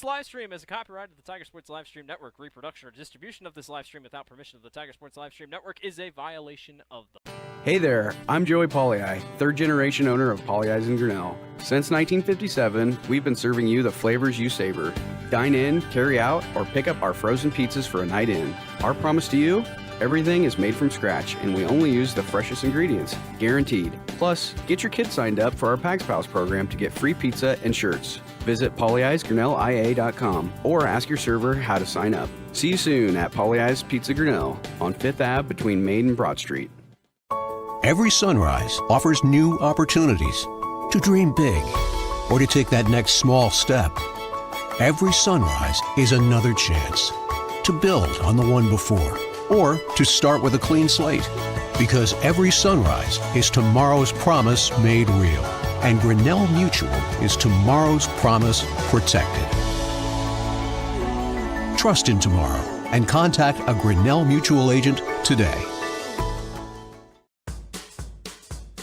This live stream is a copyright of the Tiger Sports Livestream Network. Reproduction or distribution of this live stream without permission of the Tiger Sports Livestream Network is a violation of the... Hey there, I'm Joey Pollyi, third-generation owner of Pollyi's in Grinnell. Since 1957, we've been serving you the flavors you savor. Dine in, carry out, or pick up our frozen pizzas for a night in. Our promise to you? Everything is made from scratch, and we only use the freshest ingredients, guaranteed. Plus, get your kids signed up for our Pags Pals program to get free pizza and shirts. Visit pollyi'sgrinnellia.com or ask your server how to sign up. See you soon at Pollyi's Pizza Grinnell on 5th Ave between Main and Broad Street. Every sunrise offers new opportunities to dream big or to take that next small step. Every sunrise is another chance to build on the one before or to start with a clean slate, because every sunrise is tomorrow's promise made real, and Grinnell Mutual is tomorrow's promise protected. Trust in tomorrow and contact a Grinnell Mutual agent today.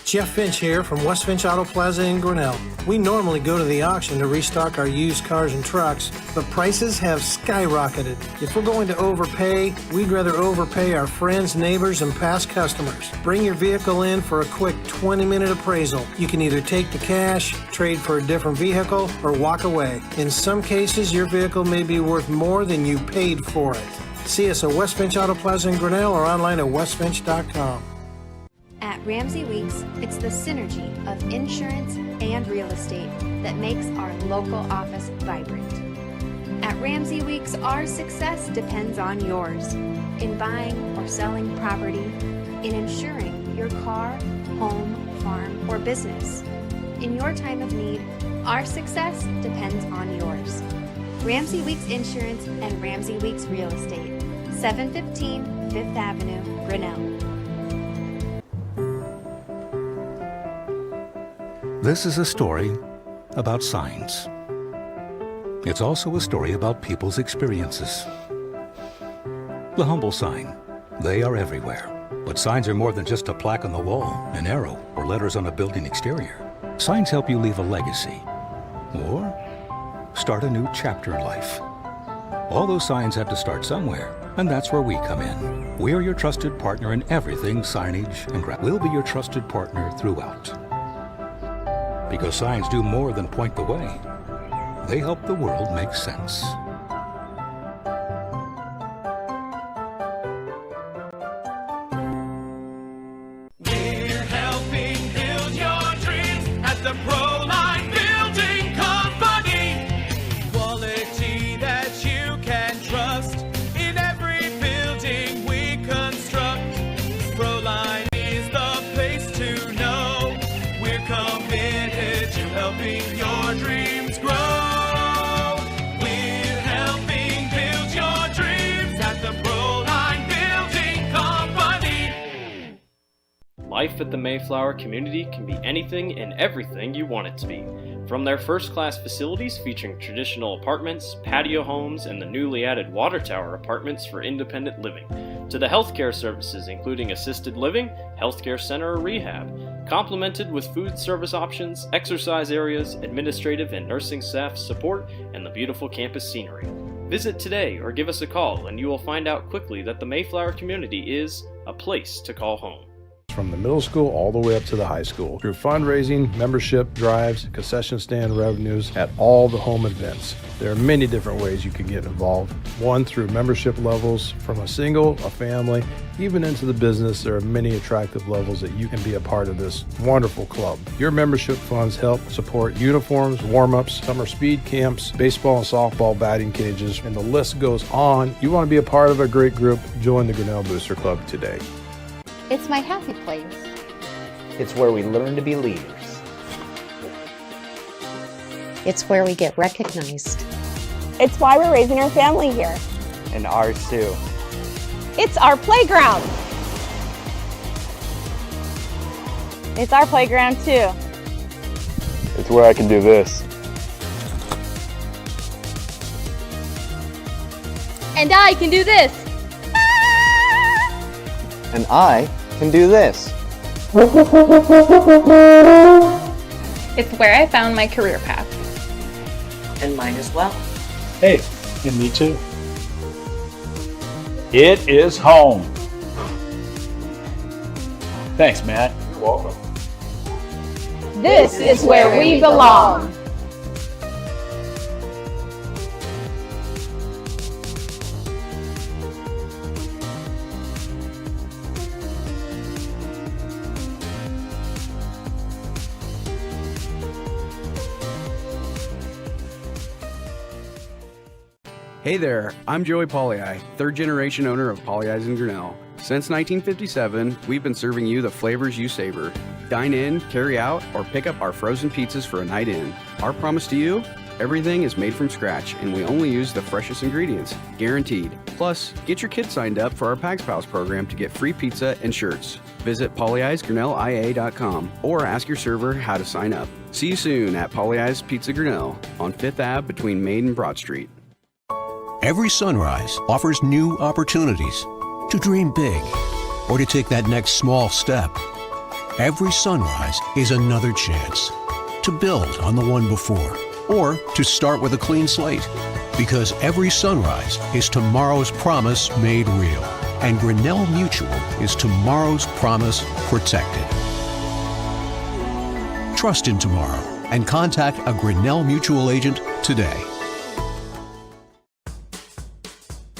Jeff Finch here from West Finch Auto Plaza in Grinnell. We normally go to the auction to restock our used cars and trucks, but prices have skyrocketed. If we're going to overpay, we'd rather overpay our friends, neighbors, and past customers. Bring your vehicle in for a quick 20-minute appraisal. You can either take the cash, trade for a different vehicle, or walk away. In some cases, your vehicle may be worth more than you paid for it. See us at West Finch Auto Plaza in Grinnell or online at westfinch.com. At Ramsey Weeks, it's the synergy of insurance and real estate that makes our local office vibrant. At Ramsey Weeks, our success depends on yours in buying or selling property, in insuring your car, home, farm, or business. In your time of need, our success depends on yours. Ramsey Weeks Insurance and Ramsey Weeks Real Estate, 715 5th Avenue, Grinnell. This is a story about signs. It's also a story about people's experiences. The humble sign. They are everywhere. But signs are more than just a plaque on the wall, an arrow, or letters on a building exterior. Signs help you leave a legacy or start a new chapter in life. All those signs have to start somewhere, and that's where we come in. We're your trusted partner in everything signage and graphics. We'll be your trusted partner throughout. Because signs do more than point the way. They help the world make sense. We're helping build your dreams at the Proline Building Company. Quality that you can trust in every building we construct. Proline is the place to know. We're committed to helping your dreams grow. We're helping build your dreams at the Proline Building Company. Life at the Mayflower community can be anything and everything you want it to be. From their first-class facilities featuring traditional apartments, patio homes, and the newly added water tower apartments for independent living, to the healthcare services including assisted living, healthcare center or rehab, complemented with food service options, exercise areas, administrative and nursing staff support, and the beautiful campus scenery. Visit today or give us a call and you will find out quickly that the Mayflower community is a place to call home. From the middle school all the way up to the high school, through fundraising, membership drives, concession stand revenues at all the home events. There are many different ways you can get involved. One, through membership levels from a single, a family, even into the business. There are many attractive levels that you can be a part of this wonderful club. Your membership funds help support uniforms, warm-ups, summer speed camps, baseball and softball batting cages, and the list goes on. You want to be a part of a great group? Join the Grinnell Booster Club today. It's my happy place. It's where we learn to be leaders. It's where we get recognized. It's why we're raising our family here. And ours too. It's our playground. It's our playground too. It's where I can do this. And I can do this. And I can do this. It's where I found my career path. And mine as well. Hey, and me too. It is home. Thanks, Matt. You're welcome. This is where we belong. Hey there, I'm Joey Pollei, third generation owner of Polley's in Grinnell. Since 1957, we've been serving you the flavors you savor. Dine in, carry out, or pick up our frozen pizzas for a night in. Our promise to you? Everything is made from scratch and we only use the freshest ingredients, guaranteed. Plus, get your kids signed up for our Pags Pals program to get free pizza and shirts. Visit polleisgrinnellia.com or ask your server how to sign up. See you soon at Polley's Pizza Grinnell on 5th Ave between Main and Broad Street. Every sunrise offers new opportunities to dream big or to take that next small step. Every sunrise is another chance to build on the one before or to start with a clean slate, because every sunrise is tomorrow's promise made real, and Grinnell Mutual is tomorrow's promise protected. Trust in tomorrow and contact a Grinnell Mutual agent today.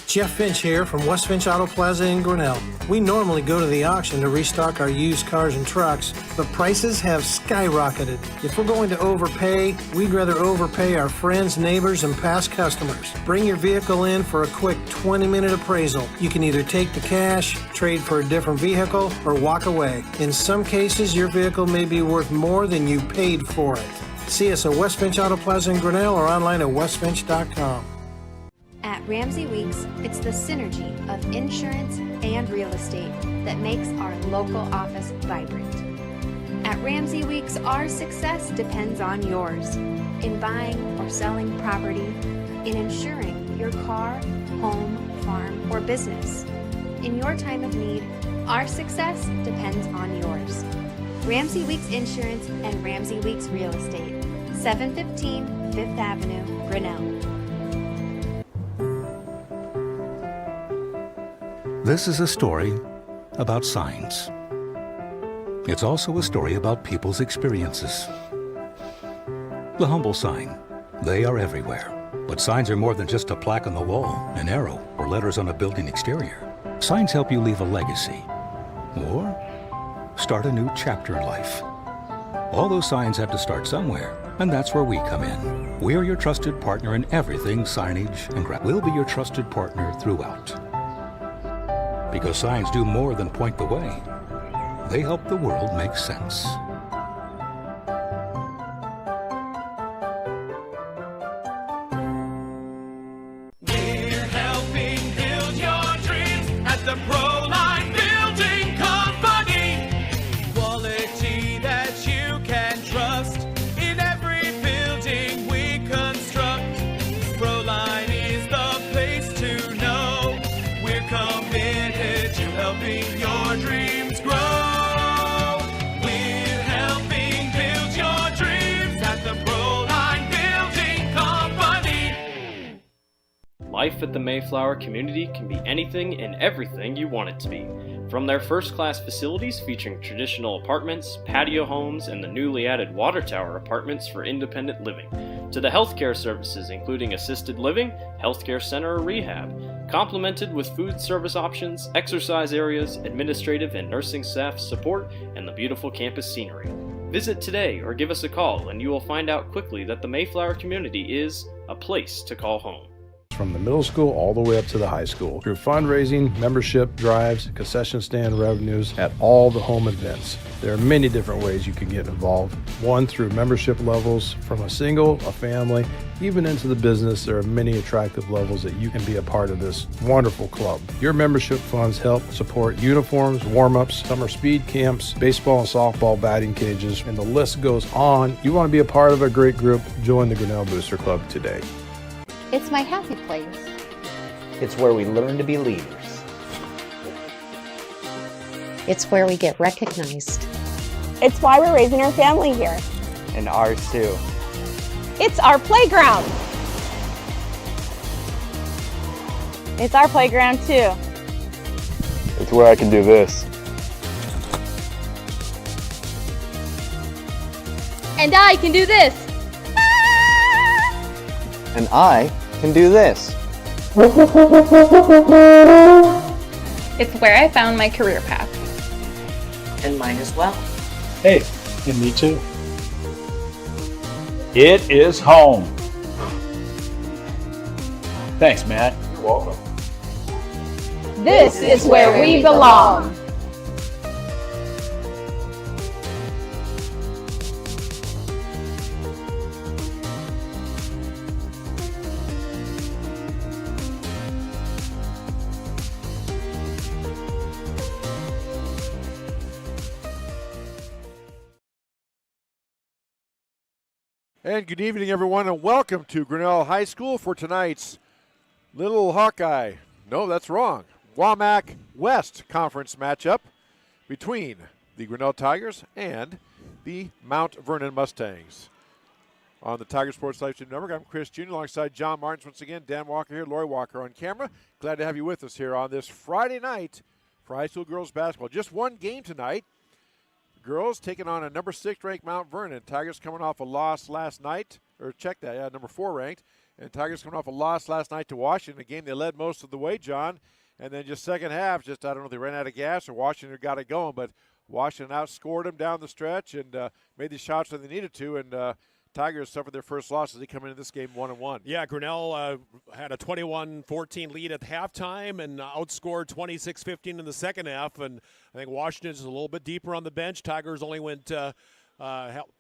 Jeff Finch here from West Finch Auto Plaza in Grinnell. We normally go to the auction to restock our used cars and trucks, but prices have skyrocketed. If we're going to overpay, we'd rather overpay our friends, neighbors, and past customers. Bring your vehicle in for a quick 20-minute appraisal. You can either take the cash, trade for a different vehicle, or walk away. In some cases, your vehicle may be worth more than you paid for it. See us at West Finch Auto Plaza in Grinnell or online at westfinch.com. At Ramsey Weeks, it's the synergy of insurance and real estate that makes our local office vibrant. At Ramsey Weeks, our success depends on yours in buying or selling property, in insuring your car, home, farm, or business. In your time of need, our success depends on yours. Ramsey Weeks Insurance and Ramsey Weeks Real Estate, 715 5th Avenue, Grinnell. This is a story about signs. It's also a story about people's experiences. The humble sign. They are everywhere. But signs are more than just a plaque on the wall, an arrow, or letters on a building exterior. Signs help you leave a legacy or start a new chapter in life. All those signs have to start somewhere, and that's where we come in. We're your trusted partner in everything signage and we'll be your trusted partner throughout. Because signs do more than point the way. They help the world make sense. We're helping build your dreams at the Proline Building Company. Quality that you can trust in every building we construct. Proline is the place to know. We're committed to helping your dreams grow. We're helping build your dreams at the Proline Building Company. Life at the Mayflower community can be anything and everything you want it to be. From their first-class facilities featuring traditional apartments, patio homes, and the newly added water tower apartments for independent living, to the healthcare services including assisted living, healthcare center or rehab, complemented with food service options, exercise areas, administrative and nursing staff support, and the beautiful campus scenery. Visit today or give us a call and you will find out quickly that the Mayflower community is a place to call home. From the middle school all the way up to the high school, through fundraising, membership, drives, concession stand revenues at all the home events. There are many different ways you can get involved. One, through membership levels from a single, a family, even into the business. There are many attractive levels that you can be a part of this wonderful club. Your membership funds help support uniforms, warm-ups, summer speed camps, baseball and softball batting cages, and the list goes on. You want to be a part of a great group? Join the Grinnell Booster Club today. It's my happy place. It's where we learn to be leaders. It's where we get recognized. It's why we're raising our family here. And ours too. It's our playground. It's our playground too. It's where I can do this. And I can do this. And I can do this. It's where I found my career path. And mine as well. Hey, and me too. It is home. Thanks, Matt. You're welcome. This is where we belong. And good evening, everyone, and welcome to Grinnell High School for tonight's Little Hawkeye. No, that's wrong. WAMAC West Conference matchup between the Grinnell Tigers and the Mount Vernon Mustangs. On the Tiger Sports Live Stream Network, I'm Chris Jr. alongside John Martins once again. Dan Walker here, Lori Walker on camera. Glad to have you with us here on this Friday night for high school girls basketball. Just one game tonight. Girls taking on a number 6 ranked Mount Vernon. Tigers coming off a loss last night, or check that, yeah, number 4 ranked. And Tigers coming off a loss last night to Washington, a game they led most of the way, John. And then just second half, I don't know if they ran out of gas or Washington got it going, but Washington outscored them down the stretch and made the shots that they needed to. And Tigers suffered their first loss as they come into this game 1-1. Yeah, Grinnell had a 21-14 lead at halftime and outscored 26-15 in the second half. And I think Washington's a little bit deeper on the bench. Tigers only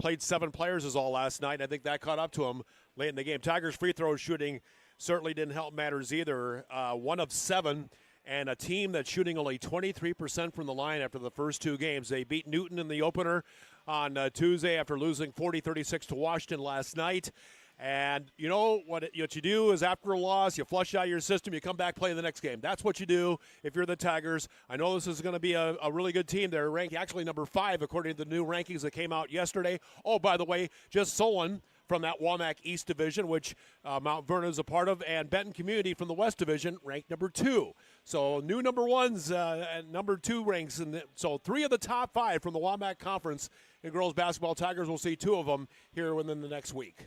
played 7 players is all last night. I think that caught up to them late in the game. Tigers free throw shooting certainly didn't help matters either. 1 of 7. And a team that's shooting only 23% from the line after the first 2 games. They beat Newton in the opener on Tuesday after losing 40-36 to Washington last night. And you know what you do is after a loss, you flush out your system, you come back, play the next game. That's what you do if you're the Tigers. I know this is going to be a really good team. They're ranked actually number 5 according to the new rankings that came out yesterday. Oh, by the way, just Solon from that WAMAC East Division, which Mount Vernon is a part of, and Benton Community from the West Division, ranked number 2. So new number 1s and number 2 ranks. So 3 of the top 5 from the WAMAC Conference in girls basketball. Tigers will see 2 of them here within the next week.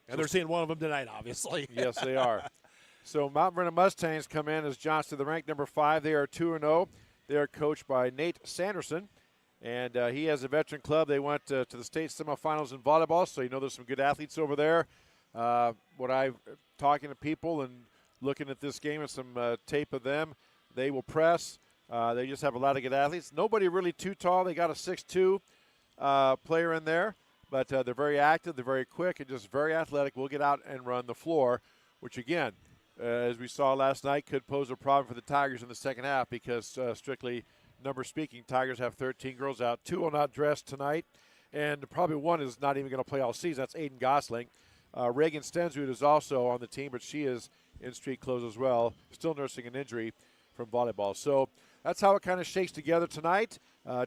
And they're seeing one of them tonight, obviously. Yes, they are. So Mount Vernon Mustangs come in as Johnston, the ranked number 5. They are 2-0. They are coached by Nate Sanderson. And he has a veteran club. They went to the state semifinals in volleyball, so you know there's some good athletes over there. What I'm talking to people and looking at this game and some tape of them, they will press. They just have a lot of good athletes. Nobody really too tall. They got a 6'2" player in there, but they're very active. They're very quick and just very athletic. Will get out and run the floor, which, again, as we saw last night, could pose a problem for the Tigers in the second half because strictly – number speaking, Tigers have 13 girls out. 2 will not dress tonight, and probably 1 is not even going to play all season. That's Aiden Gosling. Reagan Stensrud is also on the team, but she is in street clothes as well, still nursing an injury from volleyball. So that's how it kind of shakes together tonight.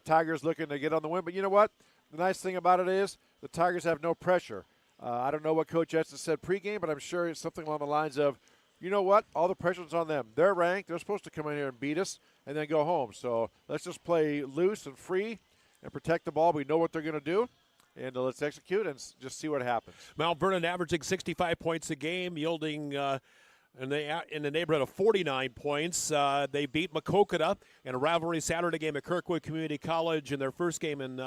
Tigers looking to get on the win, but you know what? The nice thing about it is the Tigers have no pressure. I don't know what Coach Edson said pregame, but I'm sure it's something along the lines of, you know what? All the pressure's on them. They're ranked. They're supposed to come in here and beat us and then go home. So let's just play loose and free and protect the ball. We know what they're going to do, and let's execute and just see what happens. Mount Vernon averaging 65 points a game, yielding in the neighborhood of 49 points. They beat Maquoketa in a rivalry Saturday game at Kirkwood Community College in their first game in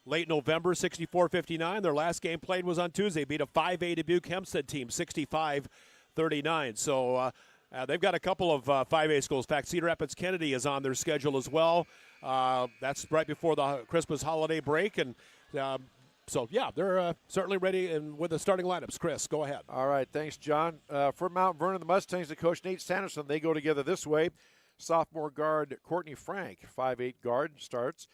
late November, 64-59. Their last game played was on Tuesday. Beat a 5A Dubuque Hempstead team, 65-39. So they've got a couple of 5A schools. In fact, Cedar Rapids Kennedy is on their schedule as well. That's right before the Christmas holiday break. And so, yeah, they're certainly ready and with the starting lineups. Chris, go ahead. All right, thanks, John. For Mount Vernon, the Mustangs, the coach Nate Sanderson, they go together this way. Sophomore guard Courtney Frank, 5'8" guard, starts.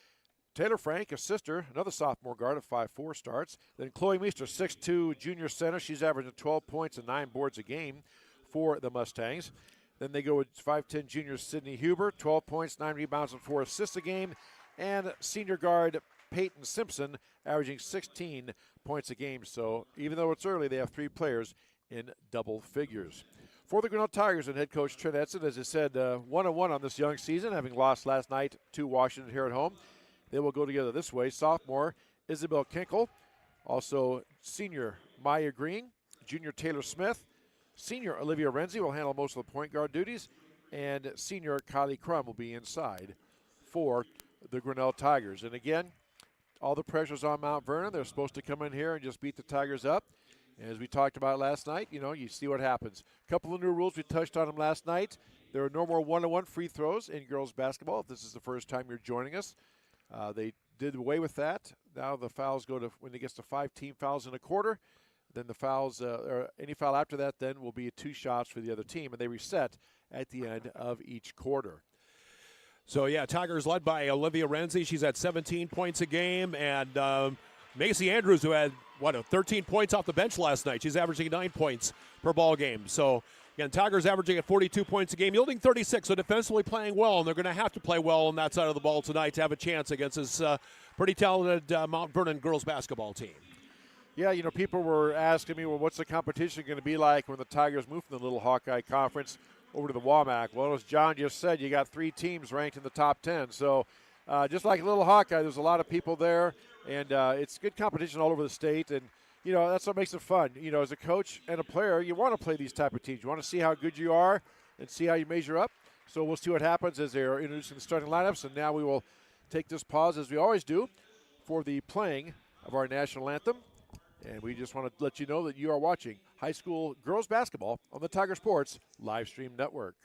Taylor Frank, a sister, another sophomore guard at 5'4", starts. Then Chloe Meester, 6'2", junior center. She's averaging 12 points and 9 boards a game for the Mustangs. Then they go with 5'10" junior Sydney Huber, 12 points, 9 rebounds, and 4 assists a game. And senior guard Peyton Simpson, averaging 16 points a game. So even though it's early, they have 3 players in double figures. For the Grinnell Tigers and head coach Trent Edson, as I said, 1-1 on this young season, having lost last night to Washington here at home. They will go together this way. Sophomore Isabel Kinkle, also senior Maya Green, junior Taylor Smith, senior Olivia Renzi will handle most of the point guard duties, and senior Kylie Crum will be inside for the Grinnell Tigers. And again, all the pressure's on Mount Vernon. They're supposed to come in here and just beat the Tigers up. As we talked about last night, you see what happens. A couple of new rules. We touched on them last night. There are no more one-on-one free throws in girls basketball. If this is the first time you're joining us, they did away with that. Now the fouls go to, when it gets to 5 team fouls in a quarter, then the fouls, or any foul after that then will be 2 shots for the other team, and they reset at the end of each quarter. So, yeah, Tigers led by Olivia Renzi. She's at 17 points a game, and Macy Andrews, who had, 13 points off the bench last night. She's averaging 9 points per ball game. So, again, Tigers averaging at 42 points a game, yielding 36, so defensively playing well, and they're going to have to play well on that side of the ball tonight to have a chance against this pretty talented Mount Vernon girls basketball team. Yeah, people were asking me, well, what's the competition going to be like when the Tigers move from the Little Hawkeye Conference over to the WAMAC? Well, as John just said, you got 3 teams ranked in the top 10. So just like Little Hawkeye, there's a lot of people there, and it's good competition all over the state. And, that's what makes it fun. As a coach and a player, you want to play these type of teams. You want to see how good you are and see how you measure up. So we'll see what happens as they're introducing the starting lineups. And now we will take this pause, as we always do, for the playing of our national anthem. And we just want to let you know that you are watching high school girls basketball on the Tiger Sports live stream network.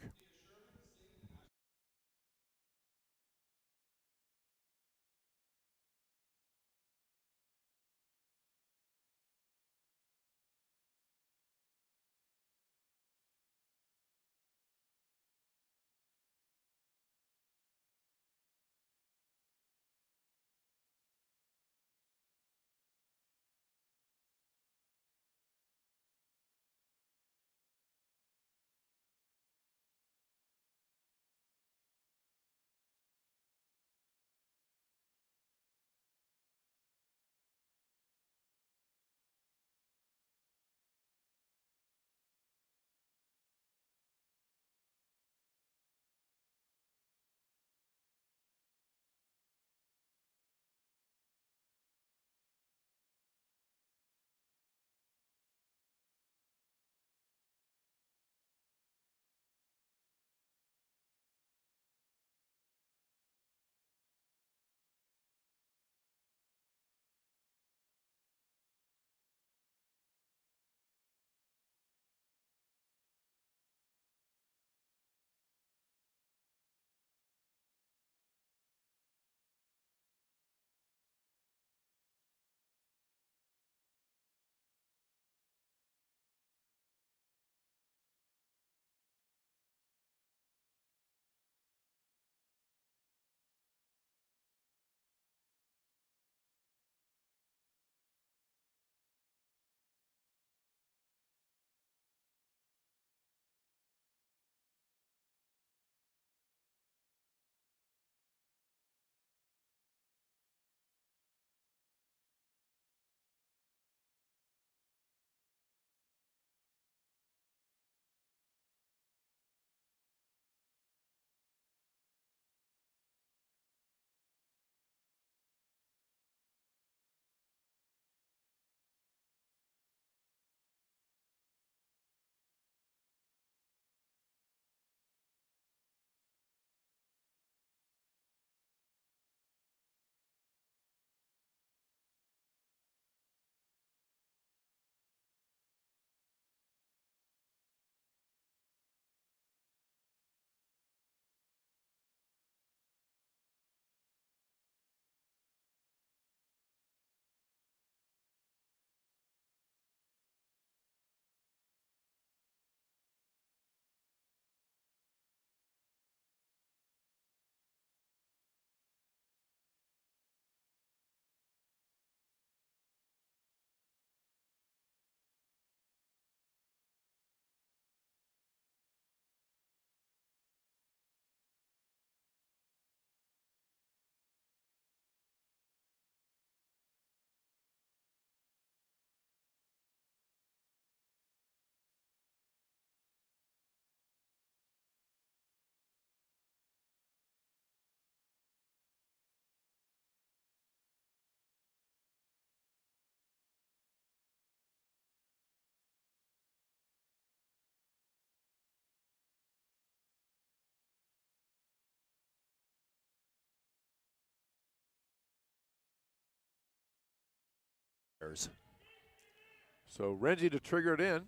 So Renzi to trigger it in.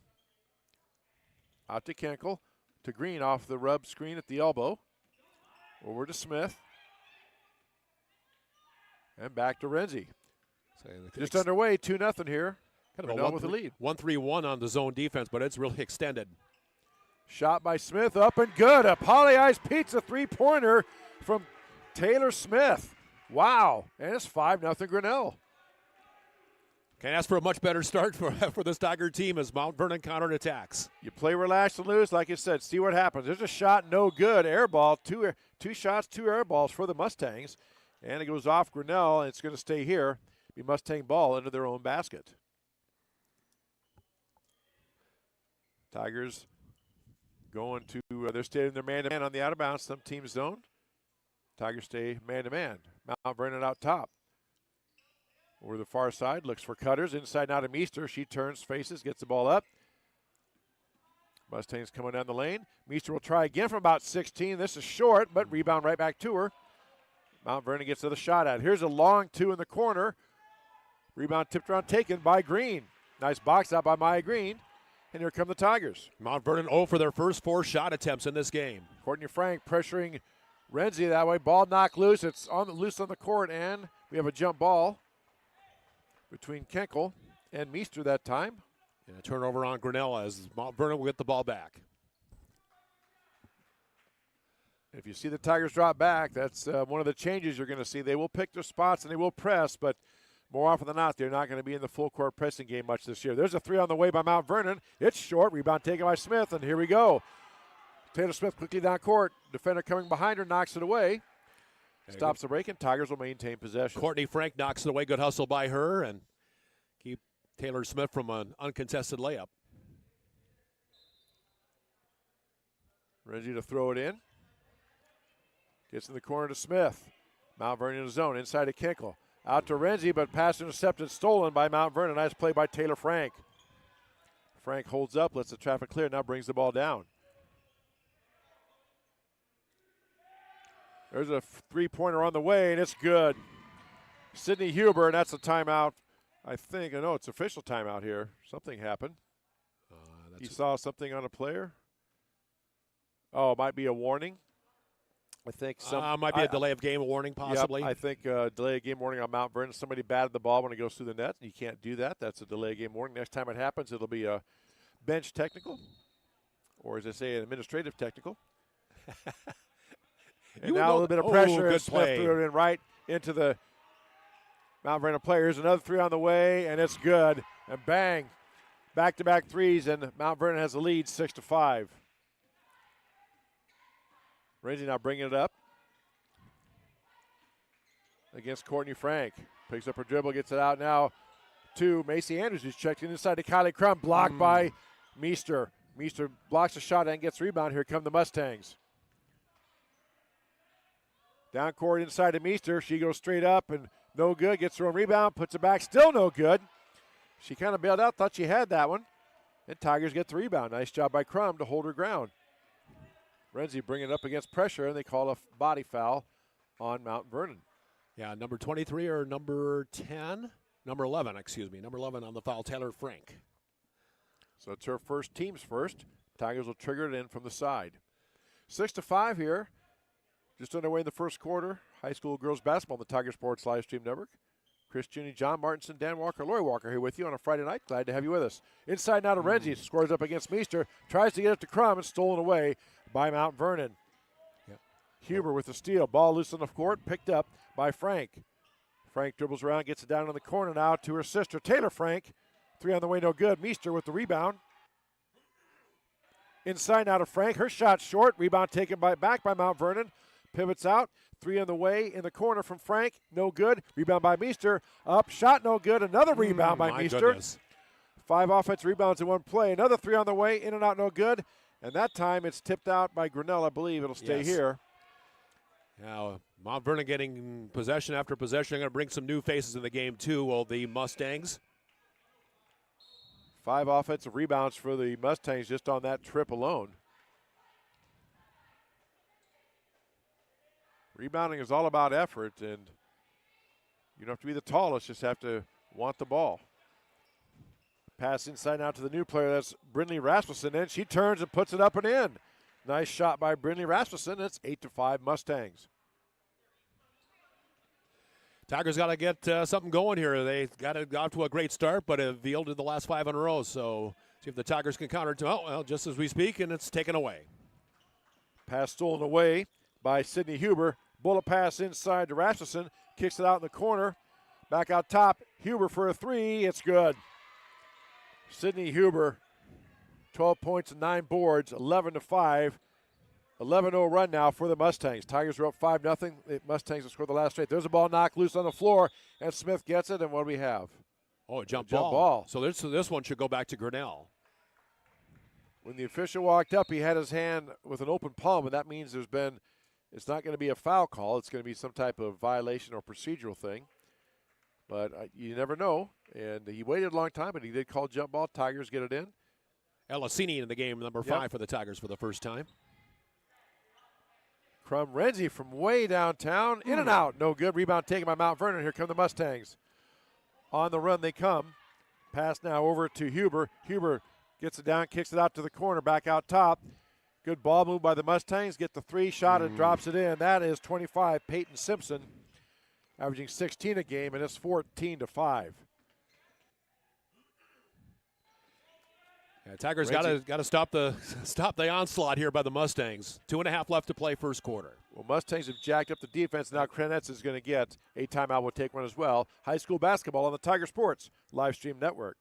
Out to Kenkel. To Green off the rub screen at the elbow. Over to Smith. And back to Renzi. Just underway, 2-0 here. Kind of Grinnell with the lead. 1-3-1 on the zone defense, but it's really extended. Shot by Smith, up and good. A Poly Ice Pizza three-pointer from Taylor Smith. Wow, and it's 5-0 Grinnell. Can't ask for a much better start for this Tiger team as Mount Vernon counterattacks. You play relaxed and loose, like you said, see what happens. There's a shot, no good. Air ball, two shots, 2 air balls for the Mustangs. And it goes off Grinnell, and it's going to stay here. Be Mustang ball into their own basket. Tigers going to, they're staying their man-to-man on the out-of-bounds, some team zone. Tigers stay man-to-man. Mount Vernon out top. Over the far side, looks for cutters. Inside now to Meester. She turns, faces, gets the ball up. Mustangs coming down the lane. Meester will try again from about 16. This is short, but rebound right back to her. Mount Vernon gets another shot at it. Here's a long 2 in the corner. Rebound tipped around, taken by Green. Nice box out by Maya Green. And here come the Tigers. Mount Vernon 0 for their first 4 shot attempts in this game. Courtney Frank pressuring Renzi that way. Ball knocked loose. It's loose on the court, and we have a jump ball between Kenkel and Meester that time. And a turnover on Grinnell as Mount Vernon will get the ball back. If you see the Tigers drop back, that's one of the changes you're going to see. They will pick their spots and they will press, but more often than not, they're not going to be in the full court pressing game much this year. There's a 3 on the way by Mount Vernon. It's short. Rebound taken by Smith, and here we go. Taylor Smith quickly down court. Defender coming behind her, knocks it away. Stops the break, and Tigers will maintain possession. Courtney Frank knocks it away. Good hustle by her and keep Taylor Smith from an uncontested layup. Renzi to throw it in. Gets in the corner to Smith. Mount Vernon in the zone. Inside to Kenkel. Out to Renzi, but pass intercepted, stolen by Mount Vernon. Nice play by Taylor Frank. Frank holds up, lets the traffic clear, now brings the ball down. There's a three-pointer on the way, and it's good. Sydney Huber, and that's a timeout. I think, I know it's official timeout here. Something happened. He saw something on a player. Oh, it might be a warning. I think might be a delay of game warning, possibly. Yep, I think delay of game warning on Mount Vernon. Somebody batted the ball when it goes through the net. You can't do that. That's a delay of game warning. Next time it happens, it'll be a bench technical, or as they say, an administrative technical. And now a little bit of pressure. Good Smith play. threw it in right into the Mount Vernon player. Here's another 3 on the way, and it's good. And bang, back-to-back threes, and Mount Vernon has the lead 6-5. Renzi now bringing it up against Courtney Frank. Picks up her dribble, gets it out now to Macy Andrews, who's checked inside to Kylie Crum. Blocked by Meester. Meester blocks a shot and gets rebound. Here come the Mustangs. Down court inside to Meester. She goes straight up and no good. Gets her own rebound, puts it back, still no good. She kind of bailed out, thought she had that one. And Tigers get the rebound. Nice job by Crum to hold her ground. Renzi bringing it up against pressure, and they call a body foul on Mount Vernon. Yeah, number 23 or number 10? Number 11, excuse me. Number 11 on the foul, Taylor Frank. So it's her first, team's first. Tigers will trigger it in from the side. 6-5 here. Just underway in the first quarter. High school girls basketball on the Tiger Sports live stream network. Chris Cheney, John Martinson, Dan Walker, Lori Walker here with you on a Friday night. Glad to have you with us. Inside now to Renzi. Scores up against Meester. Tries to get it to Crum and stolen away by Mount Vernon. Yep. Huber with the steal. Ball loose on the court. Picked up by Frank. Frank dribbles around, gets it down in the corner now to her sister, Taylor Frank. 3 on the way, no good. Meester with the rebound. Inside now to Frank. Her shot short. Rebound taken back by Mount Vernon. Pivots out. 3 on the way in the corner from Frank. No good. Rebound by Meester. Up. Shot no good. Another rebound by Meester. Goodness. 5 offensive rebounds in one play. Another 3 on the way. In and out no good. And that time it's tipped out by Grinnell. I believe it'll stay here. Now, Mount Vernon getting possession after possession. Going to bring some new faces in the game, too. Well, the Mustangs. 5 offensive rebounds for the Mustangs just on that trip alone. Rebounding is all about effort, and you don't have to be the tallest, just have to want the ball. Pass inside now to the new player. That's Brindley Rasmussen. And she turns and puts it up and in. Nice shot by Brindley Rasmussen. It's 8-5 Mustangs. Tigers got to get something going here. They got off to a great start, but have yielded the last 5 in a row. So see if the Tigers can counter. Well, just as we speak, and it's taken away. Pass stolen away by Sydney Huber. Bullet pass inside to Rasmussen. Kicks it out in the corner. Back out top. Huber for a 3. It's good. Sydney Huber, 12 points and 9 boards, 11-5. 11-0 run now for the Mustangs. Tigers are up 5-0. The Mustangs have scored the last straight. There's a ball knocked loose on the floor, and Smith gets it. And what do we have? Oh, a jump ball. So this one should go back to Grinnell. When the official walked up, he had his hand with an open palm, and that means it's not going to be a foul call. It's going to be some type of violation or procedural thing. But you never know. And he waited a long time, but he did call jump ball. Tigers get it in. Elisini in the game, number 5 for the Tigers for the first time. Crum Renzi from way downtown. In and out. No good. Rebound taken by Mount Vernon. Here come the Mustangs. On the run they come. Pass now over to Huber. Huber gets it down, kicks it out to the corner, back out top. Good ball move by the Mustangs. Get the 3 shot and drops it in. That is 25. Peyton Simpson averaging 16 a game, and it's 14-5. Yeah, Tigers got to stop the onslaught here by the Mustangs. 2.5 left to play first quarter. Well, Mustangs have jacked up the defense. Now Krenetz is going to get a timeout. We'll take one as well. High school basketball on the Tiger Sports live stream network.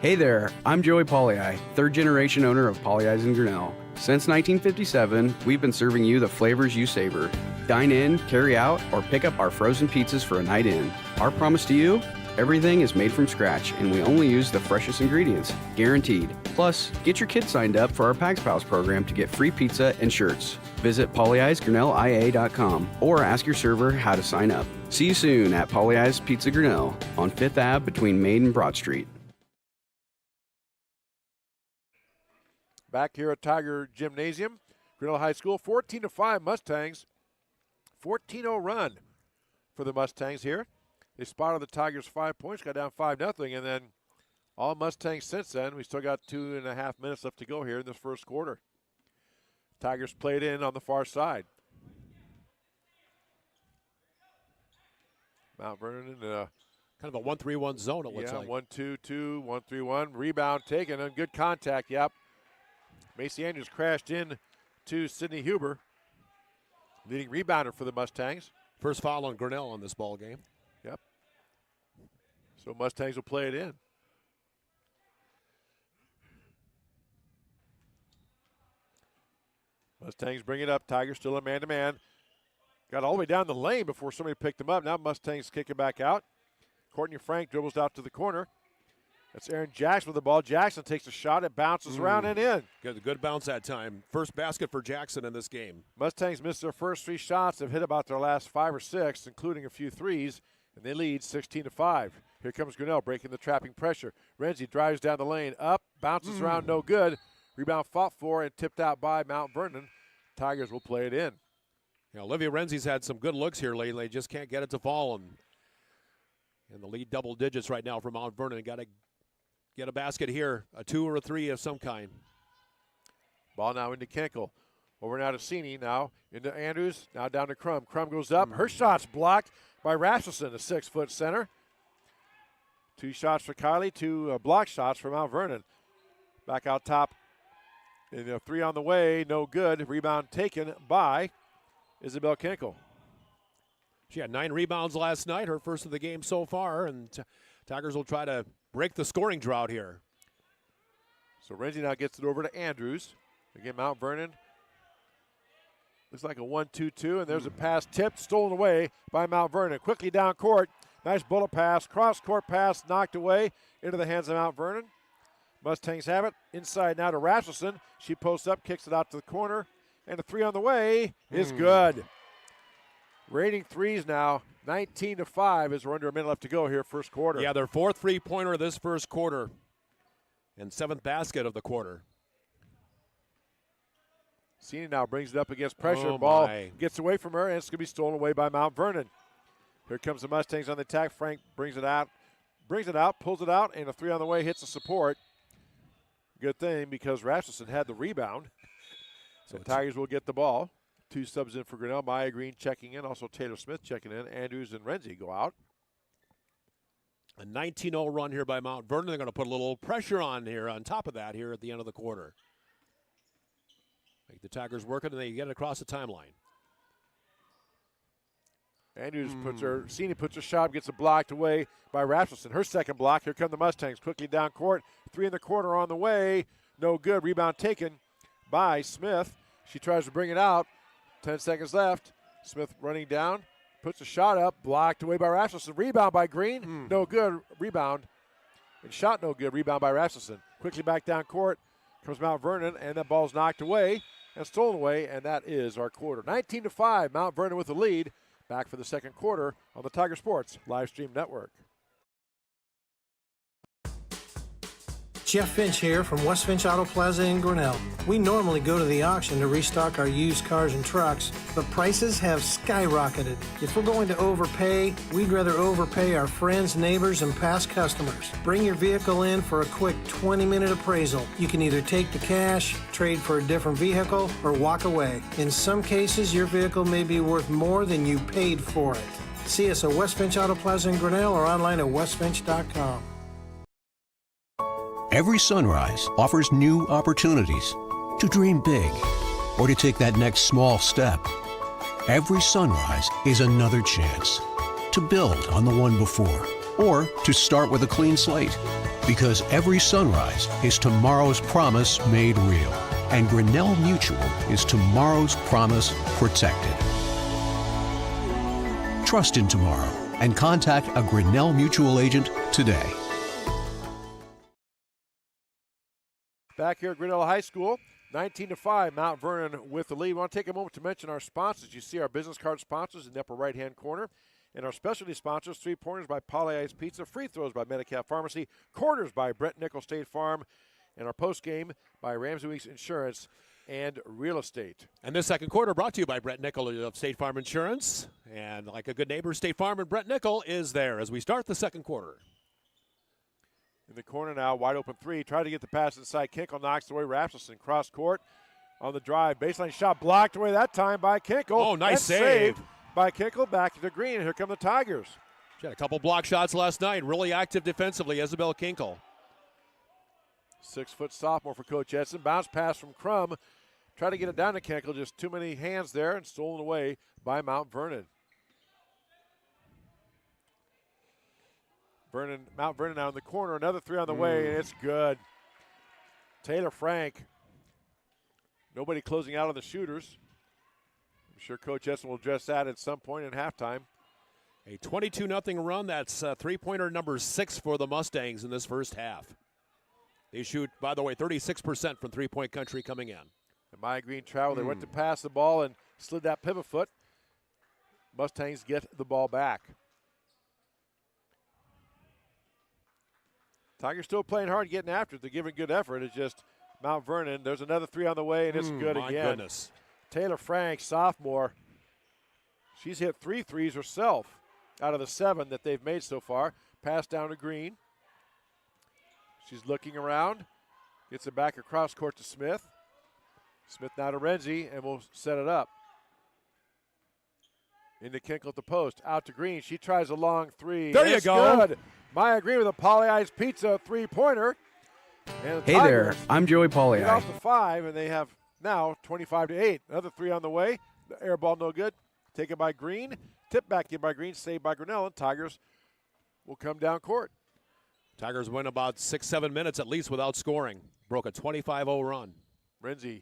Hey there, I'm Joey Pollei, third generation owner of Polley's in Grinnell. Since 1957, we've been serving you the flavors you savor. Dine in, carry out, or pick up our frozen pizzas for a night in. Our promise to you? Everything is made from scratch, and we only use the freshest ingredients, guaranteed. Plus, get your kids signed up for our Pags Pals program to get free pizza and shirts. Visit polleisgrinnellia.com or ask your server how to sign up. See you soon at Polley's Pizza Grinnell on 5th Ave between Maid and Broad Street. Back here at Tiger Gymnasium, Grinnell High School, 14-5 Mustangs. 14-0 run for the Mustangs here. They spotted the Tigers 5 points, got down 5-0, and then all Mustangs since then. We still got 2.5 minutes left to go here in this first quarter. Tigers played in on the far side. Mount Vernon in a kind of a 1-3-1 zone, it looks like. 1-2-2, 1-3-1. Rebound taken and good contact, yep. Macy Andrews crashed in to Sydney Huber, leading rebounder for the Mustangs. First foul on Grinnell in this ball game. Yep. So Mustangs will play it in. Mustangs bring it up. Tigers still a man-to-man. Got all the way down the lane before somebody picked him up. Now Mustangs kick it back out. Courtney Frank dribbles out to the corner. That's Aaron Jackson with the ball. Jackson takes a shot. It bounces around and in. Good bounce that time. First basket for Jackson in this game. Mustangs missed their first 3 shots. They've hit about their last 5 or 6, including a few threes, and they lead 16-5. Here comes Grinnell breaking the trapping pressure. Renzi drives down the lane, up, bounces around, no good. Rebound fought for and tipped out by Mount Vernon. Tigers will play it in. Yeah, Olivia Renzi's had some good looks here lately. Just can't get it to fall. And the lead double digits right now for Mount Vernon. Got to get a basket here, a 2 or a 3 of some kind. Ball now into Kenkel. Over now to Cini, now into Andrews, now down to Crum. Crum goes up. Her shot's blocked by Rasmussen, a 6-foot center. 2 shots for Kylie, 2 block shots for Mount Vernon. Back out top. And a 3 on the way, no good. Rebound taken by Isabel Kenkel. She had 9 rebounds last night, her first of the game so far, and Tigers will try to break the scoring drought here. So Renzi now gets it over to Andrews. Again, Mount Vernon. Looks like a 1-2-2, and there's a pass tipped, stolen away by Mount Vernon. Quickly down court. Nice bullet pass, cross-court pass, knocked away into the hands of Mount Vernon. Mustangs have it. Inside now to Rasmussen. She posts up, kicks it out to the corner, and a 3 on the way is good. Rating threes now, 19-5 as we're under a minute left to go here, first quarter. Yeah, their 4th three-pointer of this first quarter and 7th basket of the quarter. Cena now brings it up against pressure. Oh, Ball my. gets away from her, and it's going to be stolen away by Mount Vernon. Here comes the Mustangs on the attack. Frank brings it out, pulls it out, and a 3 on the way hits the support. Good thing because Rasmussen had the rebound. So the Tigers will get the ball. 2 subs in for Grinnell. Maya Green checking in. Also Taylor Smith checking in. Andrews and Renzi go out. A 19-0 run here by Mount Vernon. They're going to put a little pressure on here on top of that here at the end of the quarter. Make the Tigers working, and they get it across the timeline. Andrews puts her shot, gets it blocked away by Rasmussen. Her second block. Here come the Mustangs quickly down court. 3 in the corner on the way. No good. Rebound taken by Smith. She tries to bring it out. 10 seconds left. Smith running down. Puts a shot up. Blocked away by Rasmussen. Rebound by Green. No good. Rebound. And shot no good. Rebound by Rasmussen. Quickly back down court. Comes Mount Vernon, and that ball's knocked away and stolen away, and that is our quarter. 19-5. Mount Vernon with the lead. Back for the second quarter on the Tiger Sports Live Stream Network. Jeff Finch here from West Finch Auto Plaza in Grinnell. We normally go to the auction to restock our used cars and trucks, but prices have skyrocketed. If we're going to overpay, we'd rather overpay our friends, neighbors, and past customers. Bring your vehicle in for a quick 20-minute appraisal. You can either take the cash, trade for a different vehicle, or walk away. In some cases, your vehicle may be worth more than you paid for it. See us at West Finch Auto Plaza in Grinnell or online at westfinch.com. Every sunrise offers new opportunities to dream big or to take that next small step. Every sunrise is another chance to build on the one before or to start with a clean slate. Because every sunrise is tomorrow's promise made real. And Grinnell Mutual is tomorrow's promise protected. Trust in tomorrow and contact a Grinnell Mutual agent today. Back here at Grinnell High School, 19-5, Mount Vernon with the lead. We want to take a moment to mention our sponsors. You see our business card sponsors in the upper right-hand corner. And our specialty sponsors, 3-pointers by Polly Ice Pizza, free throws by Medicap Pharmacy, corners by Brett Nickel State Farm, and our postgame by Ramsey Weeks Insurance and Real Estate. And this second quarter brought to you by Brett Nickel of State Farm Insurance. And like a good neighbor, State Farm and Brett Nickel is there as we start the second quarter. In the corner now, wide open 3. Try to get the pass inside. Kinkle knocks away Rasmussen. Cross court on the drive. Baseline shot blocked away that time by Kinkle. Oh, nice save by Kinkle. Back to Green. Here come the Tigers. She had a couple block shots last night. Really active defensively, Isabel Kinkle. 6-foot sophomore for Coach Edson. Bounce pass from Crum. Try to get it down to Kinkle. Just too many hands there and stolen away by Mount Vernon. Mount Vernon now in the corner. Another 3 on the way, and it's good. Taylor Frank. Nobody closing out on the shooters. I'm sure Coach Edson will address that at some point in halftime. A 22-0 run. That's three-pointer number 6 for the Mustangs in this first half. They shoot, by the way, 36% from three-point country coming in. And Maya Green traveled. They went to pass the ball and slid that pivot foot. Mustangs get the ball back. Tigers still playing hard, getting after it. They're giving good effort. It's just Mount Vernon. There's another 3 on the way, and it's good my again. Goodness. Taylor Frank, sophomore. She's hit 3 threes herself out of the 7 that they've made so far. Pass down to Green. She's looking around. Gets it back across court to Smith. Smith now to Renzi, and we'll set it up. Into Kinkle at the post. Out to Green. She tries a long 3. There you go. Good. Maya Green with a Polly Ice Pizza 3-pointer. And the Hey there, Tigers I'm Joey get Polly. off the 5, and they have now 25-8. Another 3 on the way. The air ball no good. Taken by Green. Tip back in by Green. Saved by Grinnell. And Tigers will come down court. Tigers win about 6-7 minutes at least without scoring. Broke a 25-0 run. Renzi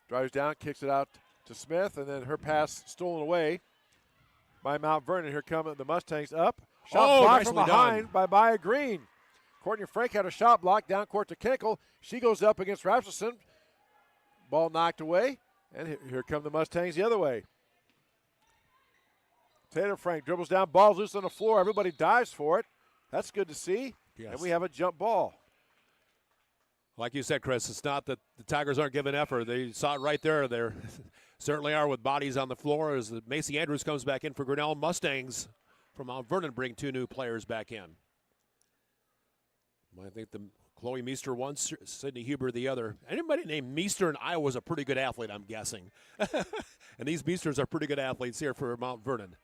drives down, kicks it out to Smith, and then her pass stolen away by Mount Vernon. Here come the Mustangs up. Shot blocked from behind by Maya Green. Courtney Frank had a shot block down court to Kinkle. She goes up against Rasmussen. Ball knocked away, and here come the Mustangs the other way. Taylor Frank dribbles down, ball's loose on the floor. Everybody dives for it. That's good to see. Yes. And we have a jump ball. Like you said, Chris, it's not that the Tigers aren't giving effort. They saw it right there. They certainly are with bodies on the floor as Macy Andrews comes back in for Grinnell. Mustangs from Mount Vernon bring 2 new players back in. I think Chloe Meester one, Sydney Huber the other. Anybody named Meester in Iowa is a pretty good athlete, I'm guessing. And these Meesters are pretty good athletes here for Mount Vernon.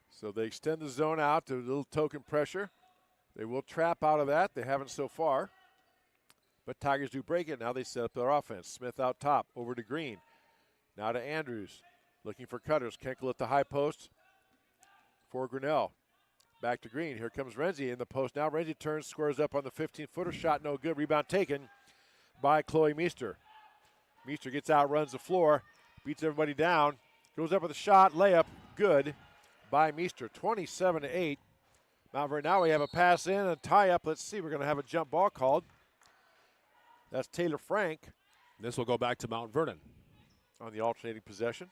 So they extend the zone out to a little token pressure. They will trap out of that. They haven't so far. But Tigers do break it. Now they set up their offense. Smith out top, over to Green. Now to Andrews, looking for cutters. Kenkel at the high post for Grinnell. Back to Green. Here comes Renzi in the post. Now Renzi turns, squares up on the 15-footer. Shot no good. Rebound taken by Chloe Meester. Meester gets out, runs the floor, beats everybody down. Goes up with a shot. Layup. Good by Meester. 27-8. Mount Vernon. Now we have a pass in and tie up. Let's see. We're going to have a jump ball called. That's Taylor Frank. This will go back to Mount Vernon on the alternating possession.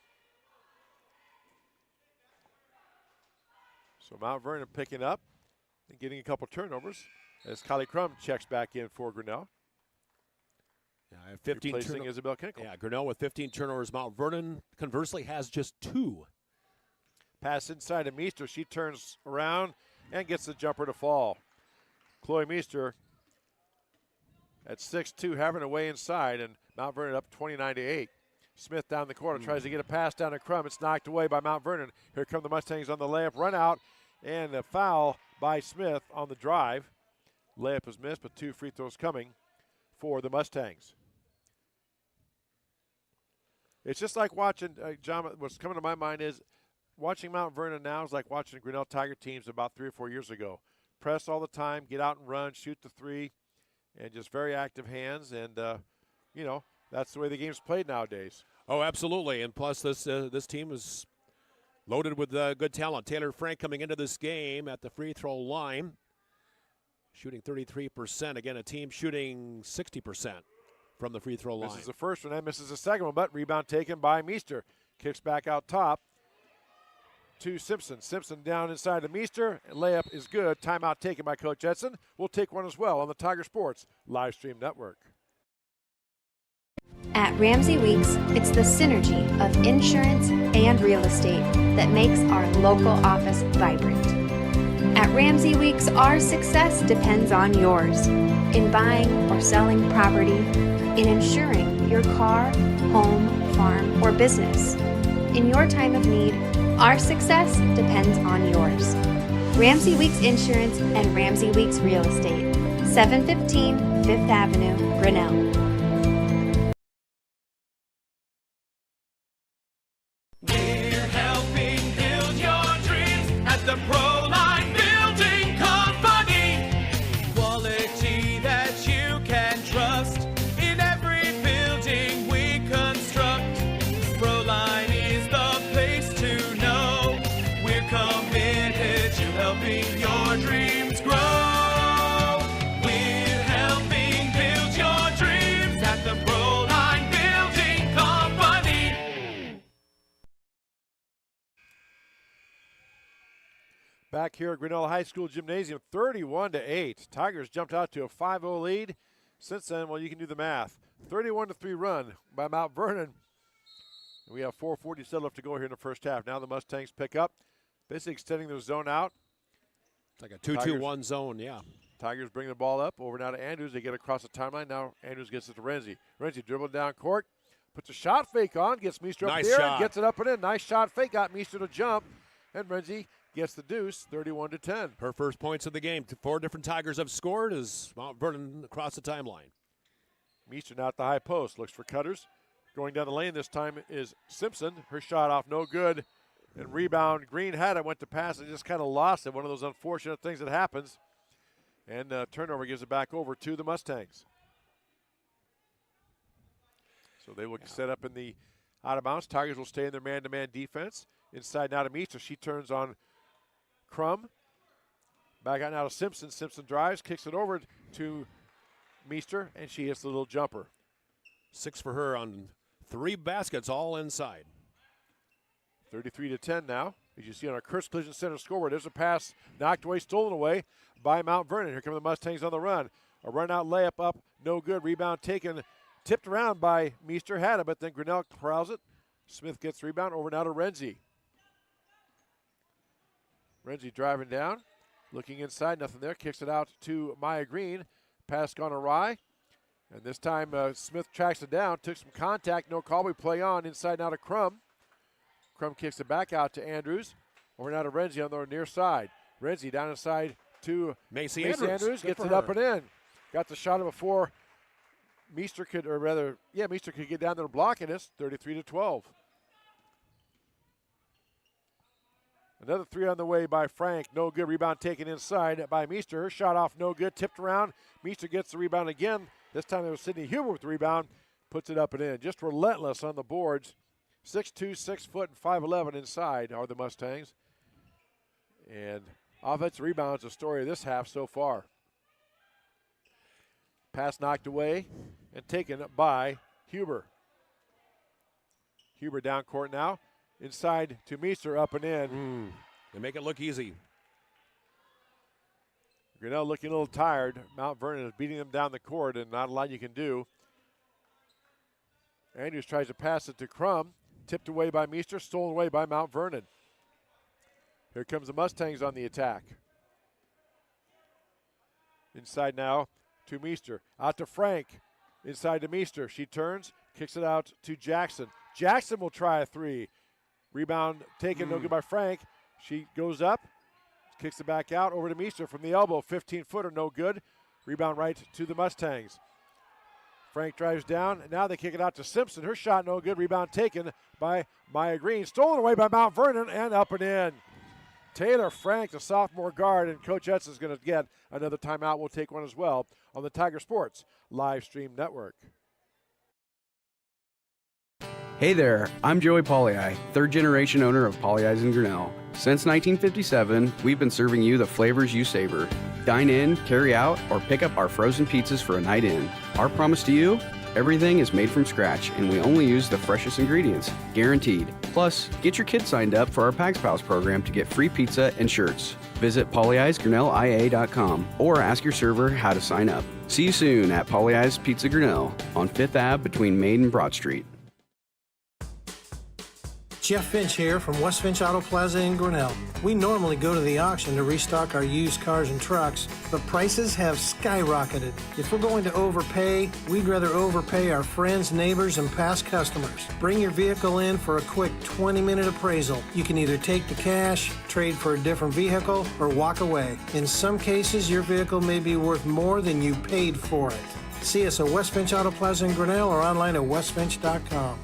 So Mount Vernon picking up and getting a couple turnovers as Kylie Crum checks back in for Grinnell. Yeah, 15 replacing Isabel Kenkel. Yeah, Grinnell with 15 turnovers. Mount Vernon, conversely, has just 2. Pass inside to Meester. She turns around and gets the jumper to fall. Chloe Meester at 6'2", having a way inside, and Mount Vernon up 29-8. Smith down the corner, tries to get a pass down to Crum. It's knocked away by Mount Vernon. Here come the Mustangs on the layup, run out, and a foul by Smith on the drive. Layup is missed, but 2 free throws coming for the Mustangs. It's just like watching, John, what's coming to my mind is watching Mount Vernon now is like watching Grinnell Tiger teams about 3 or 4 years ago. Press all the time, get out and run, shoot the 3, and just very active hands. And, you know, that's the way the game's played nowadays. Oh, absolutely. And plus, this team is loaded with good talent. Taylor Frank coming into this game at the free throw line, shooting 33%. Again, a team shooting 60% from the free throw line. Misses the first one and misses the second one, but rebound taken by Meester. Kicks back out top to Simpson. Simpson down inside to Meester. Layup is good. Timeout taken by Coach Edson. We'll take one as well on the Tiger Sports live stream network. At Ramsey Weeks, it's the synergy of insurance and real estate that makes our local office vibrant. At Ramsey Weeks, our success depends on yours in buying or selling property, in insuring your car, home, farm, or business. In your time of need, our success depends on yours. Ramsey Weeks Insurance and Ramsey Weeks Real Estate, 715 Fifth Avenue, Grinnell. We're helping build your dreams at the Proline Building Company. Quality that you can trust in every building we construct. Proline is the place to know. We're committed to helping your dreams grow. We're helping build your dreams at the Proline Building Company. Back here at Grinnell High School Gymnasium, 31-8. Tigers jumped out to a 5-0 lead. Since then, well, you can do the math. 31-3 run by Mount Vernon. We have 4:40 still left to go here in the first half. Now the Mustangs pick up, basically extending their zone out. It's like a 2-2-1 zone, yeah. Tigers bring the ball up, over now to Andrews. They get across the timeline. Now Andrews gets it to Renzi. Renzi dribbling down court, puts a shot fake on, gets Meester up Nice there, shot. and gets it up and in. Nice shot fake, got Meester to jump, and Renzi gets the deuce, 31-10. Her first points of the game. 4 different Tigers have scored as Mount Vernon across the timeline. Meester now at the high post, looks for cutters. Going down the lane this time is Simpson. Her shot off, no good. And rebound, Green had it, went to pass, and just kind of lost it. One of those unfortunate things that happens. And turnover gives it back over to the Mustangs. So they will set up in the out of bounds. Tigers will stay in their man-to-man defense. Inside now to Meester. She turns on Crum. Back out now to Simpson. Simpson drives, kicks it over to Meester, and she hits the little jumper. 6 for her on 3 baskets, all inside. 33-10 now. As you see on our Curse Collision Center scoreboard, there's a pass knocked away, stolen away by Mount Vernon. Here come the Mustangs on the run. A run-out layup up, no good. Rebound taken, tipped around by Meester, had it, but then Grinnell corrals it. Smith gets the rebound, over now to Renzi. Renzi driving down, looking inside, nothing there. Kicks it out to Maya Green. Pass gone awry. And this time Smith tracks it down, took some contact, no call. We play on, inside now to Crum. Crum kicks it back out to Andrews. Over now to Renzi on the near side. Renzi down inside to Macy Andrews. Gets it up and in. Got the shot before Meester could, or rather, Meester could get down there blocking this, 33-12. Another three on the way by Frank. No good. Rebound taken inside by Meester. Her shot off, no good. Tipped around. Meester gets the rebound again. This time it was Sydney Huber with the rebound. Puts it up and in. Just relentless on the boards. 6'2", 6 foot, and 5'11" inside are the Mustangs. And offensive rebounds the story of this half so far. Pass knocked away and taken by Huber. Huber down court now. Inside to Meester, up and in. They make it look easy. Grinnell looking a little tired. Mount Vernon is beating them down the court, and not a lot you can do. Andrews tries to pass it to Crum. Tipped away by Meester, stolen away by Mount Vernon. Here comes the Mustangs on the attack. Inside now to Meester. Out to Frank. Inside to Meester. She turns, kicks it out to Jackson. Jackson will try a three. Rebound taken, no good by Frank. She goes up, kicks it back out over to Meester from the elbow. 15-footer, no good. Rebound right to the Mustangs. Frank drives down, and now they kick it out to Simpson. Her shot no good. Rebound taken by Maya Green. Stolen away by Mount Vernon, and up and in. Taylor Frank, the sophomore guard, and Coach Etz is going to get another timeout. We'll take one as well on the Tiger Sports live stream network. Hey there, I'm Joey Pollei, third generation owner of Polley's in Grinnell. Since 1957, we've been serving you the flavors you savor. Dine in, carry out, or pick up our frozen pizzas for a night in. Our promise to you? Everything is made from scratch, and we only use the freshest ingredients, guaranteed. Plus, get your kids signed up for our Pags Pals program to get free pizza and shirts. Visit polleisgrinnellia.com or ask your server how to sign up. See you soon at Polley's Pizza Grinnell on 5th Ave between Main and Broad Street. Jeff Finch here from West Finch Auto Plaza in Grinnell. We normally go to the auction to restock our used cars and trucks, but prices have skyrocketed. If we're going to overpay, we'd rather overpay our friends, neighbors, and past customers. Bring your vehicle in for a quick 20-minute appraisal. You can either take the cash, trade for a different vehicle, or walk away. In some cases, your vehicle may be worth more than you paid for it. See us at West Finch Auto Plaza in Grinnell or online at westfinch.com.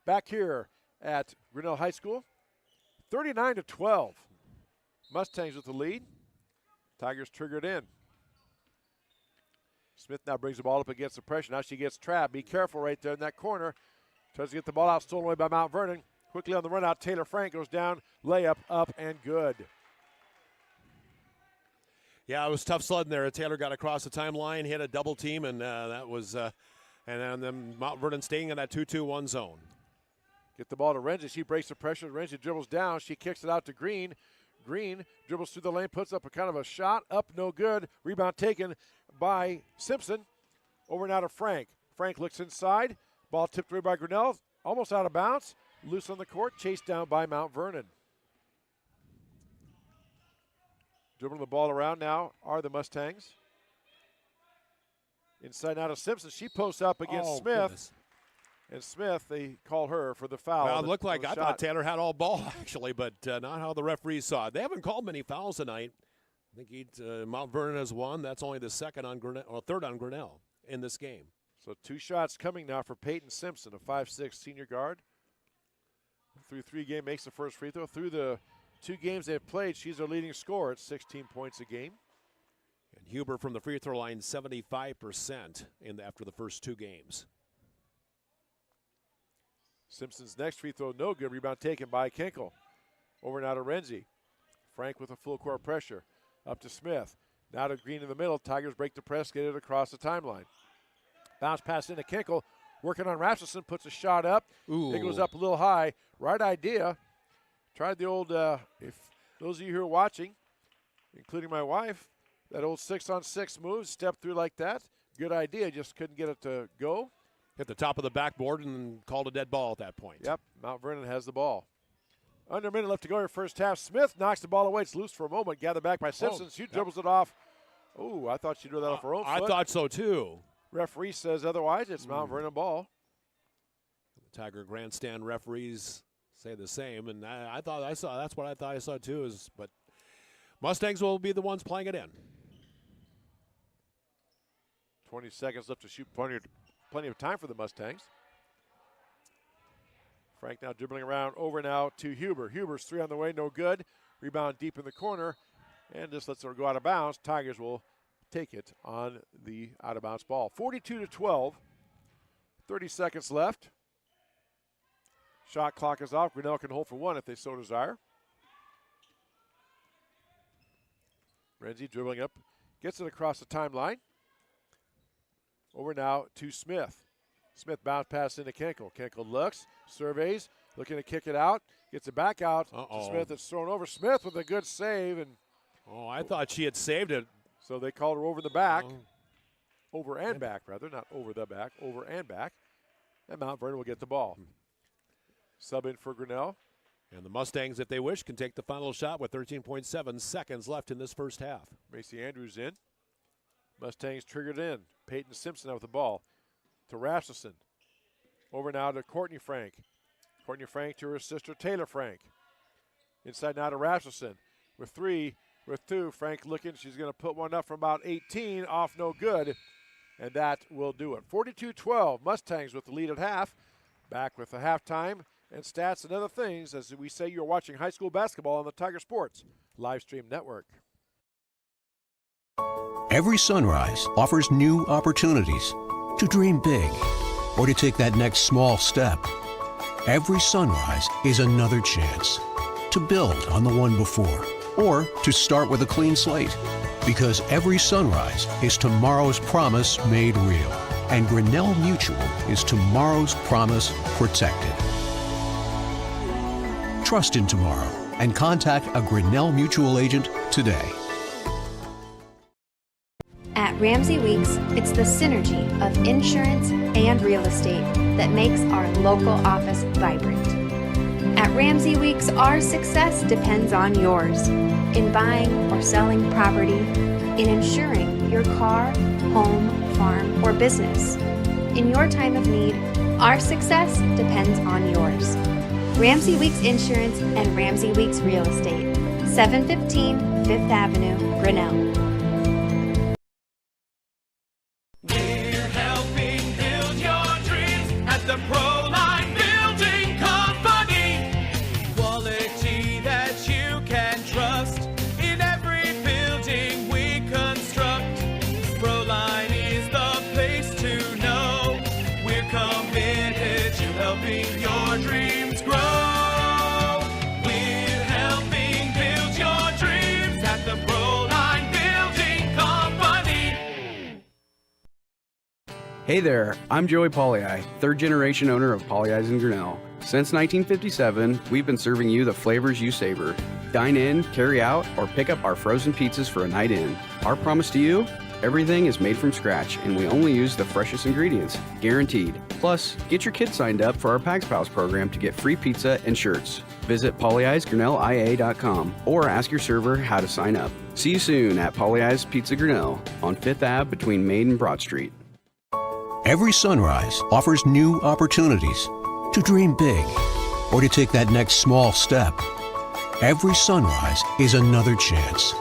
Back here at Grinnell High School, 39-12. Mustangs with the lead. Tigers triggered in. Smith now brings the ball up against the pressure. Now she gets trapped. Be careful right there in that corner. Tries to get the ball out, stolen away by Mount Vernon. Quickly on the run out, Taylor Frank goes down. Layup up and good. Yeah, it was tough sledding there. Taylor got across the timeline, hit a double team, and that was, and then Mount Vernon staying in that 2-2-1 zone. Get the ball to Renzi. She breaks the pressure. Renzi dribbles down. She kicks it out to Green. Green dribbles through the lane, puts up a kind of a shot. Up, no good. Rebound taken by Simpson. Over now to Frank. Frank looks inside. Ball tipped away by Grinnell. Almost out of bounds. Loose on the court. Chased down by Mount Vernon. Dribbling the ball around now are the Mustangs. Inside now to Simpson. She posts up against Smith. Goodness. And Smith, they call her for the foul. Well, it looked like I shot. thought Taylor had all ball, actually, but not how the referees saw it. They haven't called many fouls tonight. I think Mount Vernon has one. That's only the second on Grinnell, or third on Grinnell in this game. So 2 shots coming now for Peyton Simpson, a 5'6" senior guard. Through 3 games, makes the first free throw. Through the 2 games they've played, she's their leading scorer at 16 points a game. And Huber from the free throw line, 75% after the first 2 games. Simpson's next free throw, no good. Rebound taken by Kinkel. Over now to Renzi. Frank with a full court pressure. Up to Smith. Now to Green in the middle. Tigers break the press, get it across the timeline. Bounce pass into Kinkel. Working on Rasmussen, puts a shot up. Ooh. It goes up a little high. Right idea. Tried the old, if those of you who are watching, including my wife, that old 6-on-6 move, step through like that, good idea, just couldn't get it to go. Hit the top of the backboard and called a dead ball at that point. Yep, Mount Vernon has the ball. Under a minute left to go here, first half. Smith knocks the ball away. It's loose for a moment. Gathered back by Simpson. She dribbles it off. Oh, I thought she drew that off her own foot. I thought so, too. Referee says otherwise. It's Mount Vernon ball. The Tiger grandstand referees say the same, and I thought I saw. That's what I thought I saw, too. But Mustangs will be the ones playing it in. 20 seconds left to shoot. Plenty of time for the Mustangs. Frank now dribbling around over now to Huber. Huber's three on the way, no good. Rebound deep in the corner, and just lets her go out of bounds. Tigers will take it on the out of bounds ball. 42-12. 30 seconds left. Shot clock is off. Grinnell can hold for one if they so desire. Renzi dribbling up, gets it across the timeline. Over now to Smith. Smith bounce pass into Kenkel. Kenkel looks, surveys, looking to kick it out. Gets it back out to Smith. It's thrown over. Smith with a good save. And I thought she had saved it. So they called her over the back. Over and back, rather. Not over the back. Over and back. And Mount Vernon will get the ball. Sub in for Grinnell. And the Mustangs, if they wish, can take the final shot with 13.7 seconds left in this first half. Macy Andrews in. Mustangs triggered in. Peyton Simpson out with the ball to Rasmussen. Over now to Courtney Frank. Courtney Frank to her sister Taylor Frank. Inside now to Rasmussen. With three, with two. Frank looking. She's going to put one up from about 18. Off no good. And that will do it. 42-12. Mustangs with the lead at half. Back with the halftime and stats and other things as we say you're watching high school basketball on the Tiger Sports live stream network. Every sunrise offers new opportunities to dream big or to take that next small step. Every sunrise is another chance to build on the one before or to start with a clean slate, because every sunrise is tomorrow's promise made real, and Grinnell Mutual is tomorrow's promise protected. Trust in tomorrow and contact a Grinnell Mutual agent today. At Ramsey Weeks, it's the synergy of insurance and real estate that makes our local office vibrant. At Ramsey Weeks, our success depends on yours in buying or selling property, in insuring your car, home, farm, or business. In your time of need, our success depends on yours. Ramsey Weeks Insurance and Ramsey Weeks Real Estate, 715 Fifth Avenue, Grinnell. We're helping build your dreams at the Proline Building Company. Quality that you can trust in every building we construct. Proline is the place to know. We're committed to helping your dreams grow. We're helping build your dreams at the Proline Building Company. Hey there, I'm Joey Pollei, third generation owner of Polley's in Grinnell. Since 1957, we've been serving you the flavors you savor. Dine in, carry out, or pick up our frozen pizzas for a night in. Our promise to you? Everything is made from scratch, and we only use the freshest ingredients, guaranteed. Plus, get your kids signed up for our Pags Pals program to get free pizza and shirts. Visit polleisgrinnellia.com or ask your server how to sign up. See you soon at Polley's Pizza Grinnell on 5th Ave between Main and Broad Street. Every sunrise offers new opportunities to dream big or to take that next small step. Every sunrise is another chance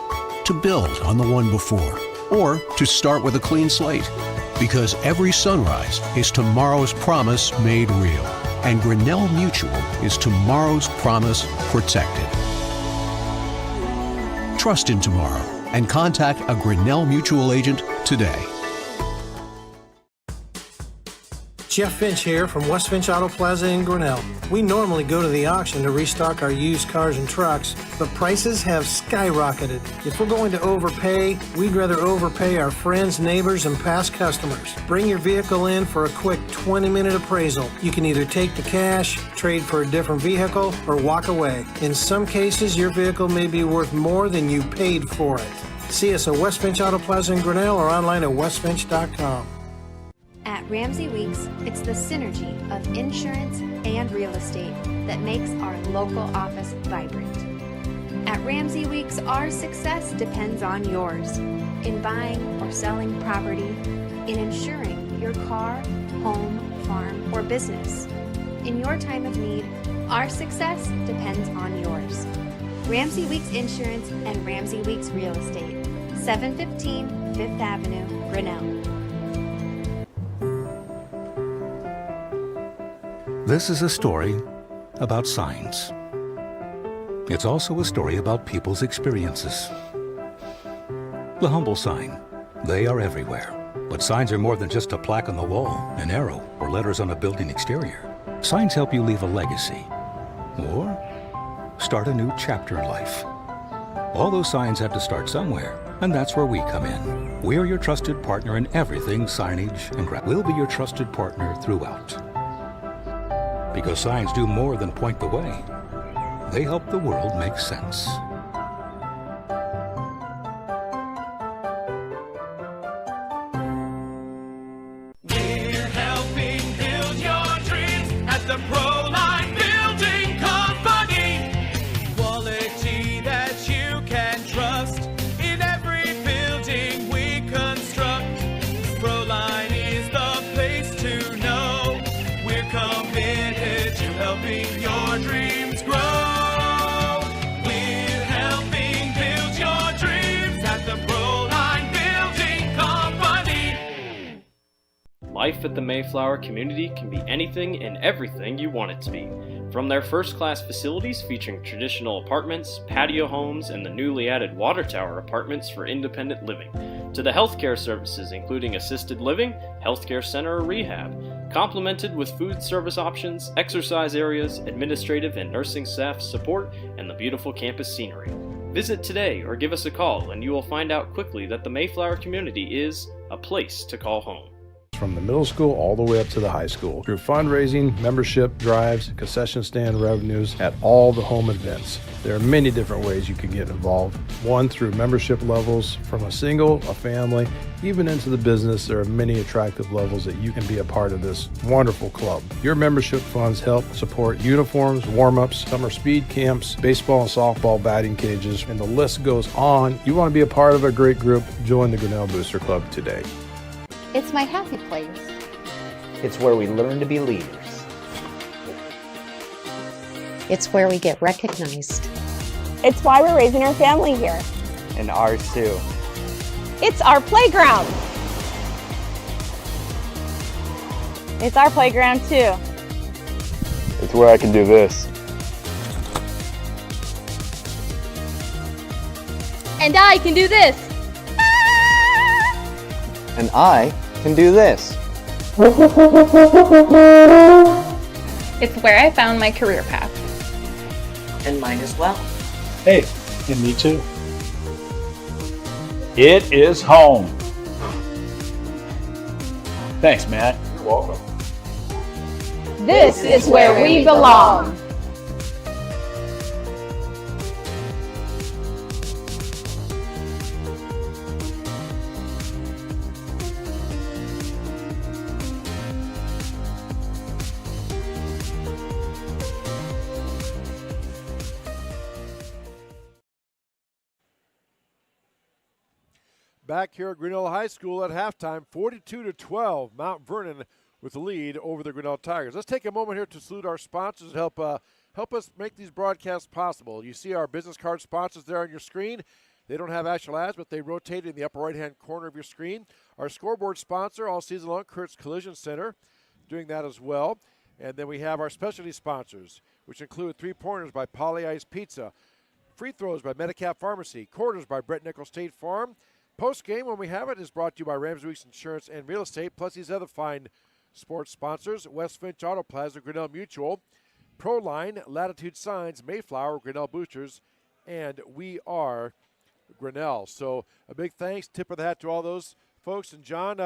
to build on the one before or to start with a clean slate, because every sunrise is tomorrow's promise made real, and Grinnell Mutual is tomorrow's promise protected. Trust in tomorrow and contact a Grinnell Mutual agent today. Jeff Finch here from West Finch Auto Plaza in Grinnell. We normally go to the auction to restock our used cars and trucks, but prices have skyrocketed. If we're going to overpay, we'd rather overpay our friends, neighbors, and past customers. Bring your vehicle in for a quick 20-minute appraisal. You can either take the cash, trade for a different vehicle, or walk away. In some cases, your vehicle may be worth more than you paid for it. See us at West Finch Auto Plaza in Grinnell or online at westfinch.com. At Ramsey Weeks, it's the synergy of insurance and real estate that makes our local office vibrant. At Ramsey Weeks, our success depends on yours in buying or selling property, in insuring your car, home, farm, or business. In your time of need, our success depends on yours. Ramsey Weeks Insurance and Ramsey Weeks Real Estate, 715 Fifth Avenue, Grinnell. This is a story about signs. It's also a story about people's experiences. The humble sign. They are everywhere. But signs are more than just a plaque on the wall, an arrow, or letters on a building exterior. Signs help you leave a legacy or start a new chapter in life. All those signs have to start somewhere, and that's where we come in. We're your trusted partner in everything signage and graphics. We'll be your trusted partner throughout. Because signs do more than point the way. They help the world make sense. We're helping build your dreams at the Proline Building Company. Quality that you can trust in every building we construct. Proline is the place to know. We're committed to helping your dreams grow. We're helping build your dreams at the Proline Building Company. Life at the Mayflower community can be anything and everything you want it to be. From their first-class facilities featuring traditional apartments, patio homes, and the newly added water tower apartments for independent living, to the healthcare services including assisted living, healthcare center or rehab, complemented with food service options, exercise areas, administrative and nursing staff support, and the beautiful campus scenery. Visit today or give us a call and you will find out quickly that the Mayflower community is a place to call home. From the middle school all the way up to the high school, through fundraising, membership, drives, concession stand revenues at all the home events. There are many different ways you can get involved. One, through membership levels from a single, a family, even into the business. There are many attractive levels that you can be a part of this wonderful club. Your membership funds help support uniforms, warm-ups, summer speed camps, baseball and softball batting cages, and the list goes on. You want to be a part of a great group? Join the Grinnell Booster Club today. It's my happy place. It's where we learn to be leaders. It's where we get recognized. It's why we're raising our family here. And ours too. It's our playground. It's our playground too. It's where I can do this. And I can do this. And I can do this. It's where I found my career path. And mine as well. Hey, and me too. It is home. Thanks, Matt. You're welcome. This is where we belong. Back here at Grinnell High School at halftime, 42-12, Mount Vernon with the lead over the Grinnell Tigers. Let's take a moment here to salute our sponsors and help us make these broadcasts possible. You see our business card sponsors there on your screen. They don't have actual ads, but they rotate in the upper right-hand corner of your screen. Our scoreboard sponsor all season long, Kurt's Collision Center, doing that as well. And then we have our specialty sponsors, which include three-pointers by Polly Ice Pizza, free throws by Medicap Pharmacy, quarters by Brett Nickel State Farm. Post-game, when we have it, is brought to you by Ramsey Weeks Insurance and Real Estate, plus these other fine sports sponsors, West Finch Auto Plaza, Grinnell Mutual, Proline, Latitude Signs, Mayflower, Grinnell Boosters, and we are Grinnell. So a big thanks, tip of the hat to all those folks. And John,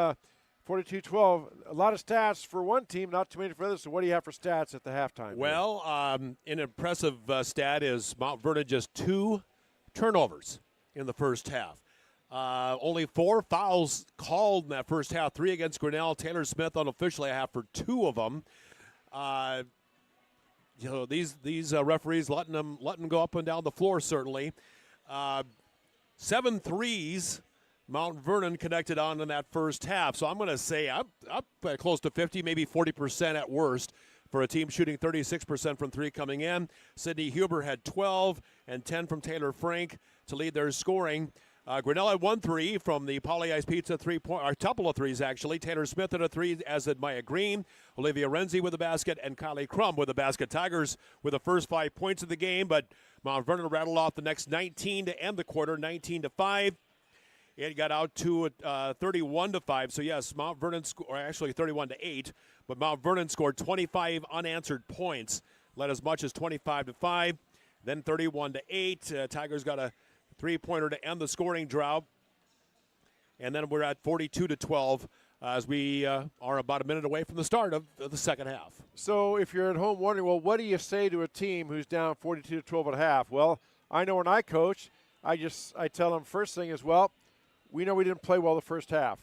42-12, a lot of stats for one team, not too many for others. So what do you have for stats at the halftime? Well, an impressive stat is Mount Vernon just 2 turnovers in the first half. Only 4 fouls called in that first half, 3 against Grinnell. Taylor Smith unofficially a half for 2 of them. These referees letting them go up and down the floor, certainly. 7 threes Mount Vernon connected on in that first half. So I'm going to say up close to 50, maybe 40% at worst for a team shooting 36% from 3 coming in. Sydney Huber had 12 and 10 from Taylor Frank to lead their scoring. Grinnell had 1 3 from the Poly Ice Pizza 3-point, or a couple of threes actually. Taylor Smith had a 3, as did Maya Green. Olivia Renzi with a basket, and Kylie Crum with a basket. Tigers with the first 5 points of the game, but Mount Vernon rattled off the next 19 to end the quarter, 19-5. It got out to 31-5. So yes, Mount Vernon or actually 31-8, but Mount Vernon scored 25 unanswered points, led as much as 25-5. Then 31-8. Tigers got a 3-pointer to end the scoring drought. And then we're at 42-12 as we are about a minute away from the start of the second half. So if you're at home wondering, well, what do you say to a team who's down 42-12 at half? Well, I know when I coach, I tell them first thing is, well, we know we didn't play well the first half.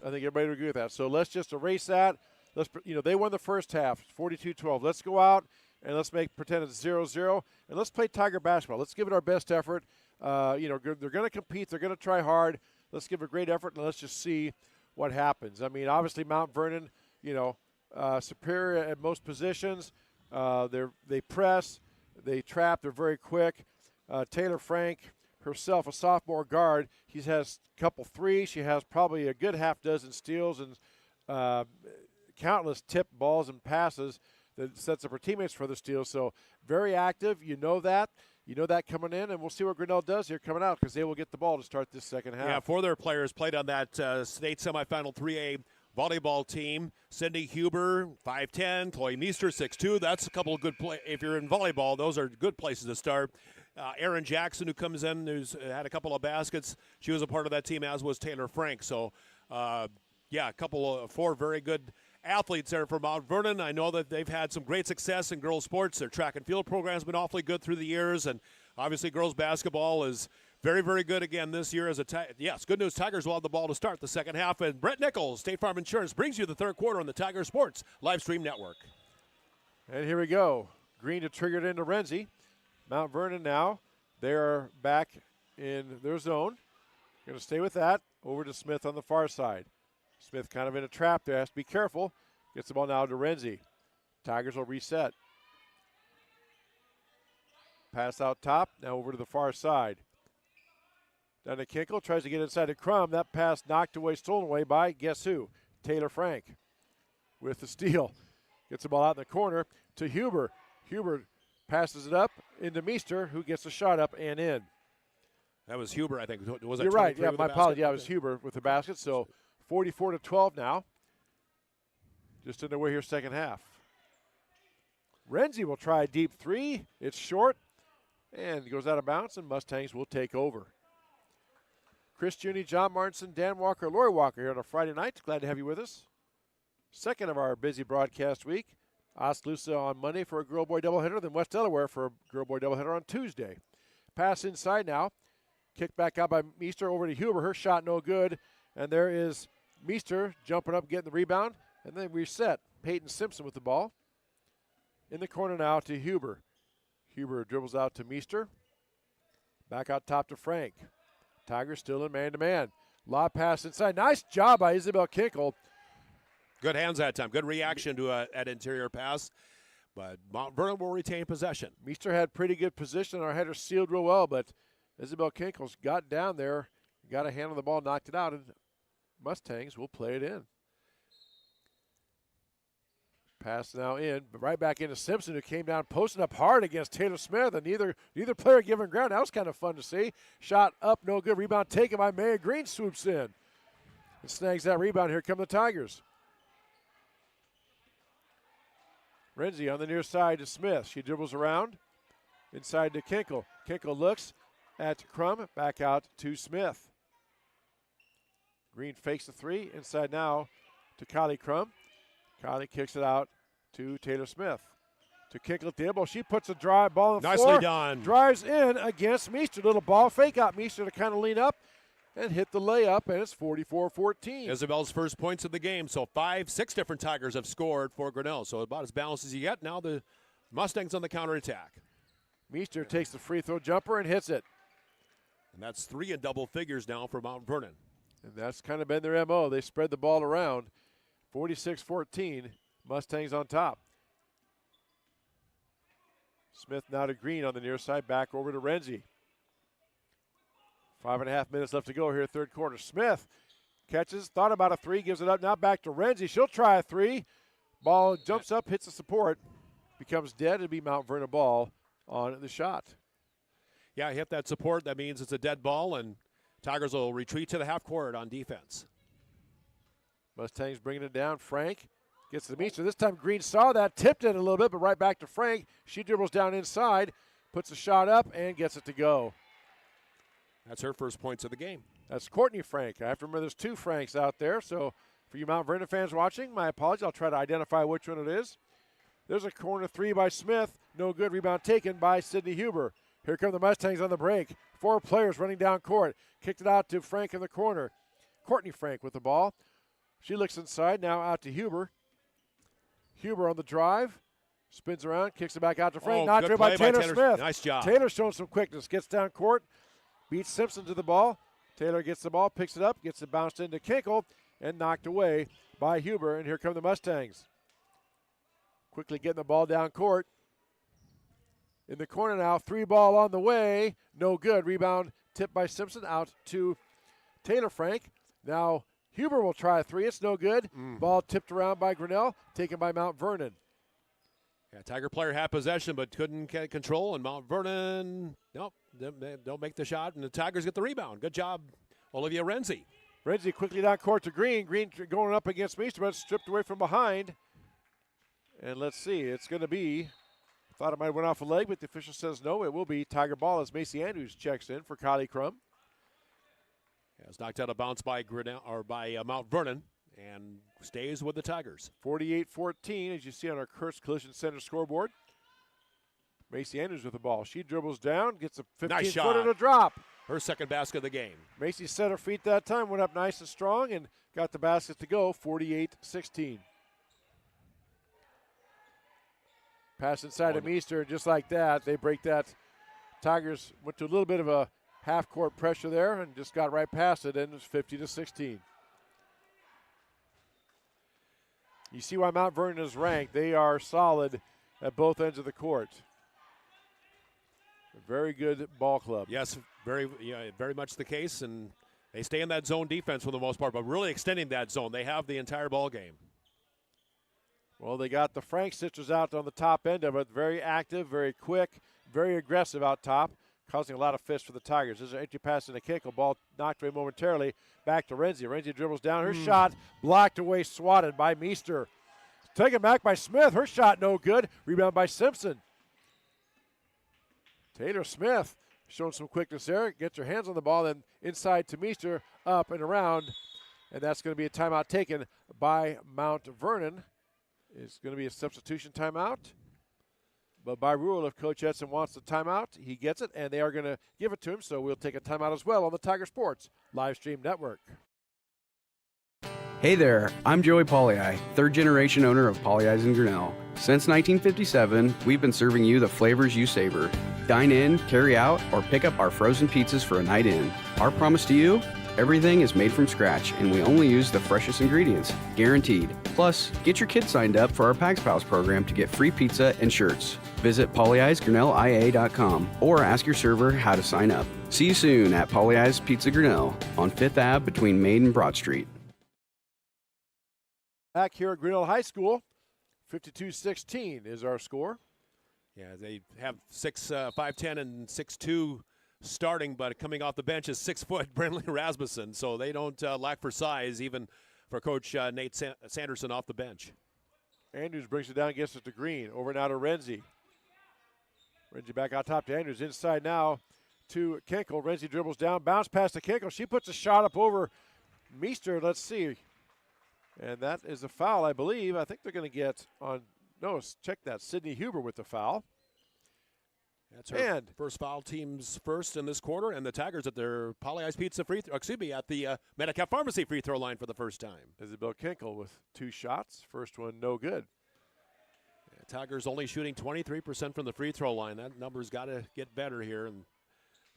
I think everybody would agree with that. So let's just erase that. They won the first half, 42-12. Let's go out and let's pretend it's 0-0, and let's play Tiger basketball. Let's give it our best effort. They're going to compete. They're going to try hard. Let's give a great effort, and let's just see what happens. I mean, obviously Mount Vernon, superior at most positions. They press. They trap. They're very quick. Taylor Frank herself, a sophomore guard, he has a couple threes. She has probably a good half dozen steals and countless tip balls and passes that sets up her teammates for the steals. So very active. You know that coming in, and we'll see what Grinnell does here coming out because they will get the ball to start this second half. Yeah, 4 of their players played on that state semifinal 3A volleyball team. Cindy Huber, 5'10", Chloe Meester, 6'2". That's a couple of good play. If you're in volleyball, those are good places to start. Erin Jackson, who comes in, who's had a couple of baskets. She was a part of that team, as was Taylor Frank. So, a couple of 4 very good athletes there for Mount Vernon. I know that they've had some great success in girls sports. Their track and field program has been awfully good through the years, and obviously girls basketball is very, very good again this year. Yes, good news, Tigers will have the ball to start the second half, and Brett Nichols, State Farm Insurance, brings you the third quarter on the Tiger Sports live stream network. And here we go. Green to trigger it into Renzi. Mount Vernon now, they are back in their zone. Going to stay with that. Over to Smith on the far side. Smith kind of in a trap there, has to be careful. Gets the ball now to Renzi. Tigers will reset. Pass out top, now over to the far side. Down to Kinkle, tries to get inside to Crum. That pass knocked away, stolen away by, guess who? Taylor Frank with the steal. Gets the ball out in the corner to Huber. Huber passes it up into Meester, who gets a shot up and in. That was Huber, I think. Was that You're right. Yeah, my apologies. Yeah, it Okay. was Huber with the basket. So 44-12 now. Just underway here, second half. Renzi will try a deep 3. It's short and goes out of bounds, and Mustangs will take over. Chris Juni, John Martinson, Dan Walker, Lori Walker here on a Friday night. Glad to have you with us. Second of our busy broadcast week. Oskaloosa on Monday for a girl-boy doubleheader, then West Delaware for a girl-boy doubleheader on Tuesday. Pass inside now. Kicked back out by Meester over to Huber. Her shot no good. And there is Meester jumping up, getting the rebound. And then reset. Peyton Simpson with the ball. In the corner now to Huber. Huber dribbles out to Meester. Back out top to Frank. Tigers still in man-to-man. Lob pass inside. Nice job by Isabel Kinkle. Good hands that time. Good reaction to that interior pass. But Mount Vernon will retain possession. Meester had pretty good position. Our header sealed real well, but Isabel Kinkle's got down there, got a hand on the ball, knocked it out, and Mustangs will play it in. Pass now in, but right back into Simpson, who came down posting up hard against Taylor Smith, and neither player giving ground. That was kind of fun to see. Shot up, no good. Rebound taken by Maya Green, swoops in and snags that rebound. Here come the Tigers. Renzi on the near side to Smith. She dribbles around. Inside to Kinkle. Kinkle looks at Crum. Back out to Smith. Green fakes the three. Inside now to Kylie Crum. Kylie kicks it out to Taylor Smith. To Kinkle at the elbow. She puts a drive ball on the floor. Nicely done. Drives in against Meester. Little ball fake out Meester to kind of lean up and hit the layup, and it's 44-14. Isabel's first points of the game. So 6 different Tigers have scored for Grinnell. So about as balanced as you get. Now the Mustangs on the counterattack. Meester takes the free throw jumper and hits it. And that's 3 in double figures now for Mount Vernon. And that's kind of been their MO. They spread the ball around. 46-14, Mustangs on top. Smith now to Green on the near side, back over to Renzi. 5.5 minutes left to go here, third quarter. Smith catches, thought about a three, gives it up, now back to Renzi. She'll try a three. Ball jumps up, hits the support, becomes dead. It'll be Mount Vernon ball on the shot. Yeah, hit that support. That means it's a dead ball, and Tigers will retreat to the half court on defense. Mustangs bringing it down. Frank gets to the Meester. This time Green saw that, tipped it a little bit, but right back to Frank. She dribbles down inside, puts a shot up, and gets it to go. That's her first points of the game. That's Courtney Frank. I have to remember there's 2 Franks out there, so for you Mount Vernon fans watching, my apologies. I'll try to identify which one it is. There's a corner 3 by Smith. No good. Rebound taken by Sydney Huber. Here come the Mustangs on the break. 4 players running down court. Kicked it out to Frank in the corner. Courtney Frank with the ball. She looks inside, now out to Huber. Huber on the drive. Spins around, kicks it back out to Frank. Knocked her by Taylor Smith. Nice job. Taylor showing some quickness. Gets down court. Beats Simpson to the ball. Taylor gets the ball, picks it up, gets it bounced into Kinkle, and knocked away by Huber. And here come the Mustangs. Quickly getting the ball down court. In the corner now, 3 ball on the way. No good. Rebound tipped by Simpson out to Taylor Frank. Now Huber will try a 3. It's no good. Ball tipped around by Grinnell, taken by Mount Vernon. Yeah, Tiger player had possession but couldn't get control, and Mount Vernon, nope, they don't make the shot, and the Tigers get the rebound. Good job, Olivia Renzi. Renzi quickly down court to Green. Green going up against Meester, but stripped away from behind. And let's see, it's going to be, thought it might have went off a leg, but the official says no, it will be Tiger ball as Macy Andrews checks in for Kylie Crum. Yeah, it's knocked out of bounds by Grinnell, or by Mount Vernon, and stays with the Tigers. 48-14, as you see on our Kurtz Collision Center scoreboard. Macy Andrews with the ball. She dribbles down, gets a 15-footer to drop. Her second basket of the game. Macy set her feet that time, went up nice and strong, and got the basket to go, 48-16. Pass inside to Meester, just like that. They break that. Tigers went to a little bit of a half-court pressure there and just got right past it, and it was 50-16. You see why Mount Vernon is ranked. They are solid at both ends of the court. A very good ball club. Yes, very much the case, and they stay in that zone defense for the most part, but really extending that zone. They have the entire ball game. Well, they got the Frank sisters out on the top end of it. Very active, very quick, very aggressive out top, causing a lot of fists for the Tigers. There's an empty pass in the kick. A ball knocked away momentarily. Back to Renzi. Renzi dribbles down. Her shot blocked away, swatted by Meester. Taken back by Smith. Her shot no good. Rebound by Simpson. Taylor Smith showing some quickness there. Gets her hands on the ball, then inside to Meester, up and around. And that's going to be a timeout taken by Mount Vernon. It's going to be a substitution timeout. But by rule, if Coach Edson wants the timeout, he gets it, and they are going to give it to him. So we'll take a timeout as well on the Tiger Sports live stream network. Hey there, I'm Joey Pollei, third-generation owner of Polley's in Grinnell. Since 1957, we've been serving you the flavors you savor. Dine in, carry out, or pick up our frozen pizzas for a night in. Our promise to you? Everything is made from scratch, and we only use the freshest ingredients, guaranteed. Plus, get your kids signed up for our Pags Pals program to get free pizza and shirts. Visit polleisgrinnellia.com or ask your server how to sign up. See you soon at Polley's Pizza Grinnell on 5th Ave between Maid and Broad Street. Back here at Grinnell High School, 52-16 is our score. Yeah, they have 5'10" and 6'2" starting, but coming off the bench is 6-foot Brentley Rasmussen, so they don't lack for size, even for Coach Nate Sanderson off the bench. Andrews brings it down, gets it to Green. Over now to Renzi. Renzi back out top to Andrews. Inside now to Kinkel. Renzi dribbles down, bounce pass to Kinkel. She puts a shot up over Meester. Let's see. And that is a foul, I believe. I think they're going to get on. No, check that. Sydney Huber with the foul. That's her first foul, team's first in this quarter, and the Tigers at their Poly-Ice Pizza at the Medicap Pharmacy free throw line for the first time. Isabel Kinkel with 2 shots. First one, no good. Yeah, Tigers only shooting 23% from the free throw line. That number's got to get better here. And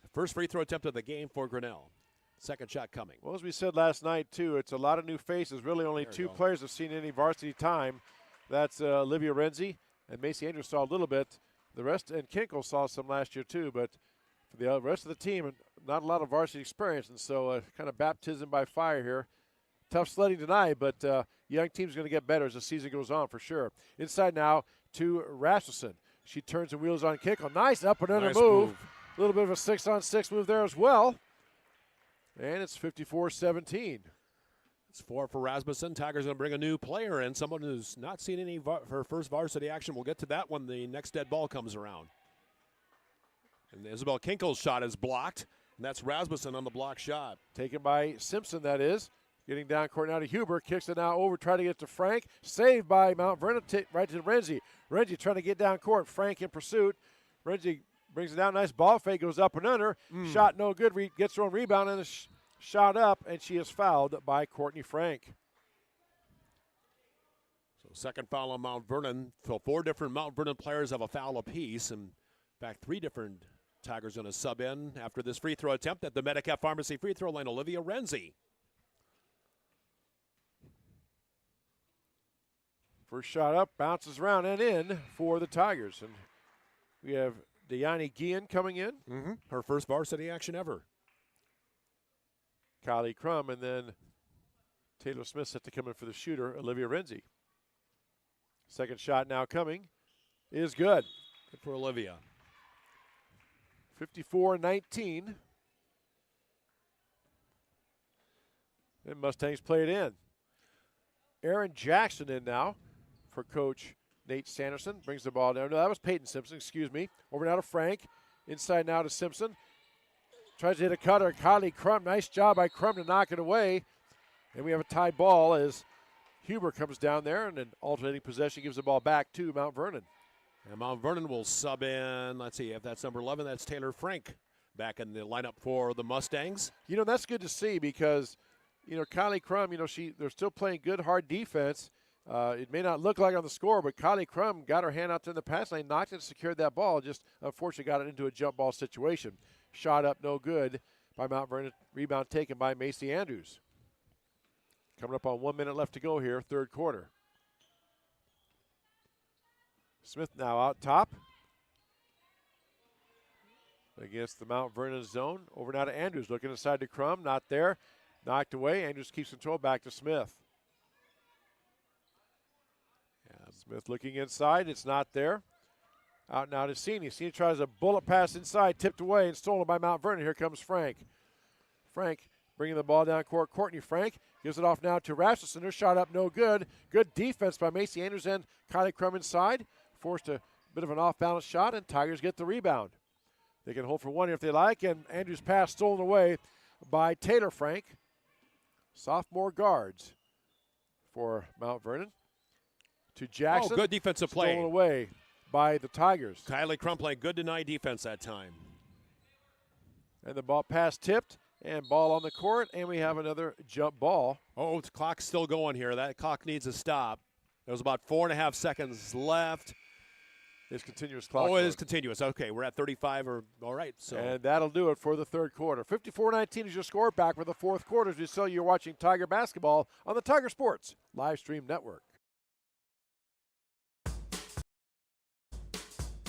the first free throw attempt of the game for Grinnell. Second shot coming. Well, as we said last night, too, it's a lot of new faces. Really only 2 players have seen any varsity time. That's Olivia Renzi and Macy Andrews saw a little bit. The rest, and Kinkel saw some last year too, but for the rest of the team, not a lot of varsity experience, and so kind of baptism by fire here. Tough sledding tonight, but young team's going to get better as the season goes on for sure. Inside now to Rasmussen. She turns and wheels on Kinkel. Nice up and under move. A little bit of a 6-on-6 move there as well. And it's 54-17. It's 4 for Rasmussen. Tigers going to bring a new player in, someone who's not seen any her first varsity action. We'll get to that when the next dead ball comes around. And Isabel Kinkel's shot is blocked, and that's Rasmussen on the block shot. Taken by Simpson, that is. Getting down court now to Huber. Kicks it now over, trying to get to Frank. Saved by Mount Vernon, right to Renzi. Renzi trying to get down court. Frank in pursuit. Renzi brings it down. Nice ball fake. Goes up and under. Shot no good. Gets her own rebound and shot up, and she is fouled by Courtney Frank. So second foul on Mount Vernon. So 4 different Mount Vernon players have a foul apiece. And in fact, 3 different Tigers going to sub in after this free throw attempt at the Medicap Pharmacy free throw line. Olivia Renzi. First shot up, bounces around and in for the Tigers. And we have Dayani Guillen coming in. Her first varsity action ever. Kylie Crum, and then Taylor Smith set to come in for the shooter, Olivia Renzi. Second shot now coming is good. Good for Olivia. 54-19. And Mustangs play it in. Aaron Jackson in now for Coach Nate Sanderson. Brings the ball down. No, that was Peyton Simpson, excuse me. Over now to Frank. Inside now to Simpson. Tries to hit a cutter. Kylie Crum. Nice job by Crum to knock it away. And we have a tie ball as Huber comes down there, and an alternating possession gives the ball back to Mount Vernon. And Mount Vernon will sub in. Let's see if that's number 11. That's Taylor Frank back in the lineup for the Mustangs. You know, that's good to see because, you know, Kylie Crum, you know, they're still playing good, hard defense. It may not look like on the score, but Kylie Crum got her hand out there in the pass lane, knocked it, and secured that ball. Just unfortunately got it into a jump ball situation. Shot up, no good by Mount Vernon. Rebound taken by Macy Andrews. Coming up on 1 minute left to go here, third quarter. Smith now out top against the Mount Vernon zone. Over now to Andrews, looking inside to Crum, not there. Knocked away. Andrews keeps control, back to Smith. Smith looking inside, it's not there. Out now to Cini. Cini tries a bullet pass inside, tipped away and stolen by Mount Vernon. Here comes Frank. Frank bringing the ball down court. Courtney Frank gives it off now to Rasmussen. Her shot up, no good. Good defense by Macy Andrews and Kylie Crum inside. Forced a bit of an off-balance shot, and Tigers get the rebound. They can hold for one if they like, and Andrews' pass stolen away by Taylor Frank. Sophomore guards for Mount Vernon. To Jackson. Oh, good defensive play. Stolen away by the Tigers. Kylie Crum playing good deny defense that time. And the ball pass tipped, and ball on the court, and we have another jump ball. Oh, the clock's still going here. That clock needs to stop. There's about 4.5 seconds left. It's continuous clock. Oh, it is continuous. Okay, we're at 35. All right. So. And that'll do it for the third quarter. 54-19 is your score. Back with the fourth quarter. As you saw, you're watching Tiger basketball on the Tiger Sports Live Stream Network.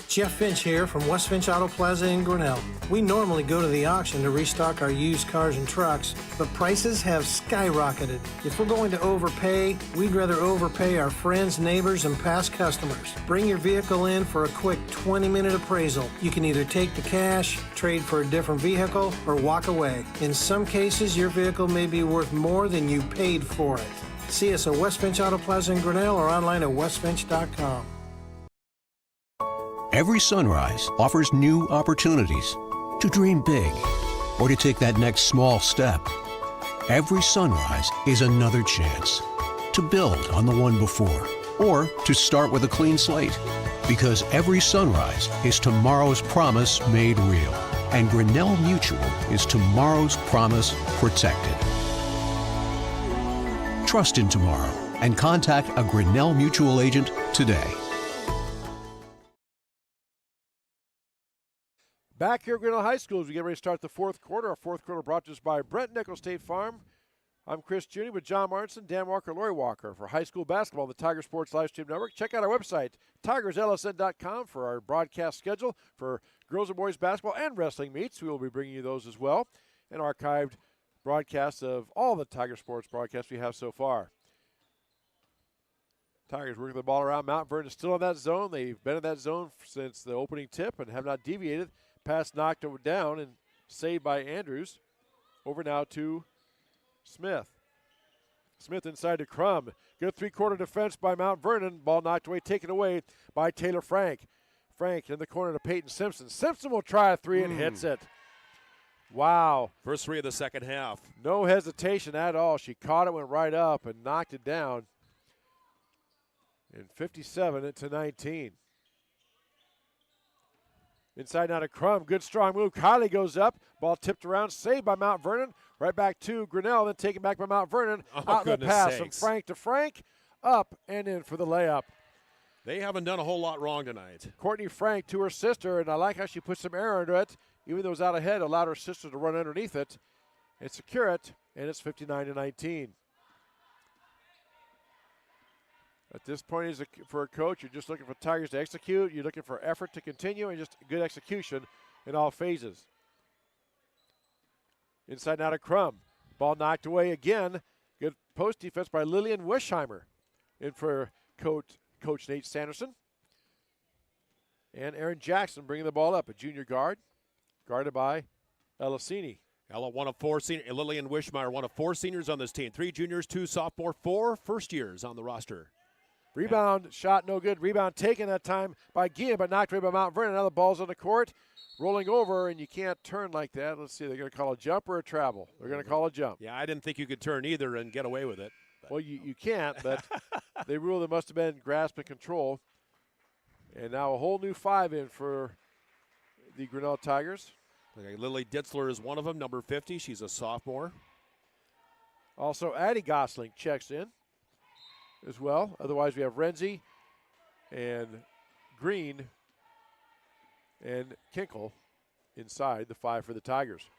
Jeff Finch here from West Finch Auto Plaza in Grinnell. We normally go to the auction to restock our used cars and trucks, but prices have skyrocketed. If we're going to overpay, we'd rather overpay our friends, neighbors, and past customers. Bring your vehicle in for a quick 20-minute appraisal. You can either take the cash, trade for a different vehicle, or walk away. In some cases, your vehicle may be worth more than you paid for it. See us at West Finch Auto Plaza in Grinnell or online at westfinch.com. Every sunrise offers new opportunities to dream big or to take that next small step. Every sunrise is another chance to build on the one before or to start with a clean slate. Because every sunrise is tomorrow's promise made real. And Grinnell Mutual is tomorrow's promise protected. Trust in tomorrow and contact a Grinnell Mutual agent today. Back here at Grinnell High School as we get ready to start the fourth quarter. Our fourth quarter brought to us by Brent Nickel State Farm. I'm Chris Juni with John Martinson, Dan Walker, Lori Walker for high school basketball on the Tiger Sports Livestream Network. Check out our website, tigerslsn.com, for our broadcast schedule for girls and boys basketball and wrestling meets. We will be bringing you those as well, and archived broadcasts of all the Tiger Sports broadcasts we have so far. Tigers working the ball around. Mount Vernon is still in that zone. They've been in that zone since the opening tip and have not deviated. Pass knocked down and saved by Andrews. Over now to Smith. Smith inside to Crum. Good three-quarter defense by Mount Vernon. Ball knocked away, taken away by Taylor Frank. Frank in the corner to Peyton Simpson. Simpson will try a three and hits it. Wow. First three of the second half. No hesitation at all. She caught it, went right up, and knocked it down. And 57 to 19. Inside now to Crum. Good strong move. Kylie goes up. Ball tipped around. Saved by Mount Vernon. Right back to Grinnell. Then taken back by Mount Vernon. Outlet pass from Frank to Frank. Up and in for the layup. They haven't done a whole lot wrong tonight. Courtney Frank to her sister. And I like how she put some air under it. Even though it was out ahead, allowed her sister to run underneath it and secure it. And it's 59 to 19. At this point, for a coach, you're just looking for Tigers to execute. You're looking for effort to continue and just good execution in all phases. Inside now to Crum. Ball knocked away again. Good post defense by Lillian Wischheimer. In for Coach Nate Sanderson. And Aaron Jackson bringing the ball up, a junior guard, guarded by Elisini. Ella, one of four seniors. Lillian Wischmeyer, one of four seniors on this team. 3 juniors, 2 sophomore, 4 first years on the roster. Rebound shot no good. Rebound taken that time by Guillen, but knocked away by Mount Vernon. Now the ball's on the court, rolling over, and you can't turn like that. Let's see, they're going to call a jump or a travel? They're going to call a jump. Yeah, I didn't think you could turn either and get away with it. But. Well, you can't, but they ruled it must have been grasp and control. And now a whole new 5 in for the Grinnell Tigers. Okay, Lily Ditzler is one of them, number 50. She's a sophomore. Also, Addie Gosling checks in as well. Otherwise, we have Renzi and Green and Kinkle inside the 5 for the Tigers.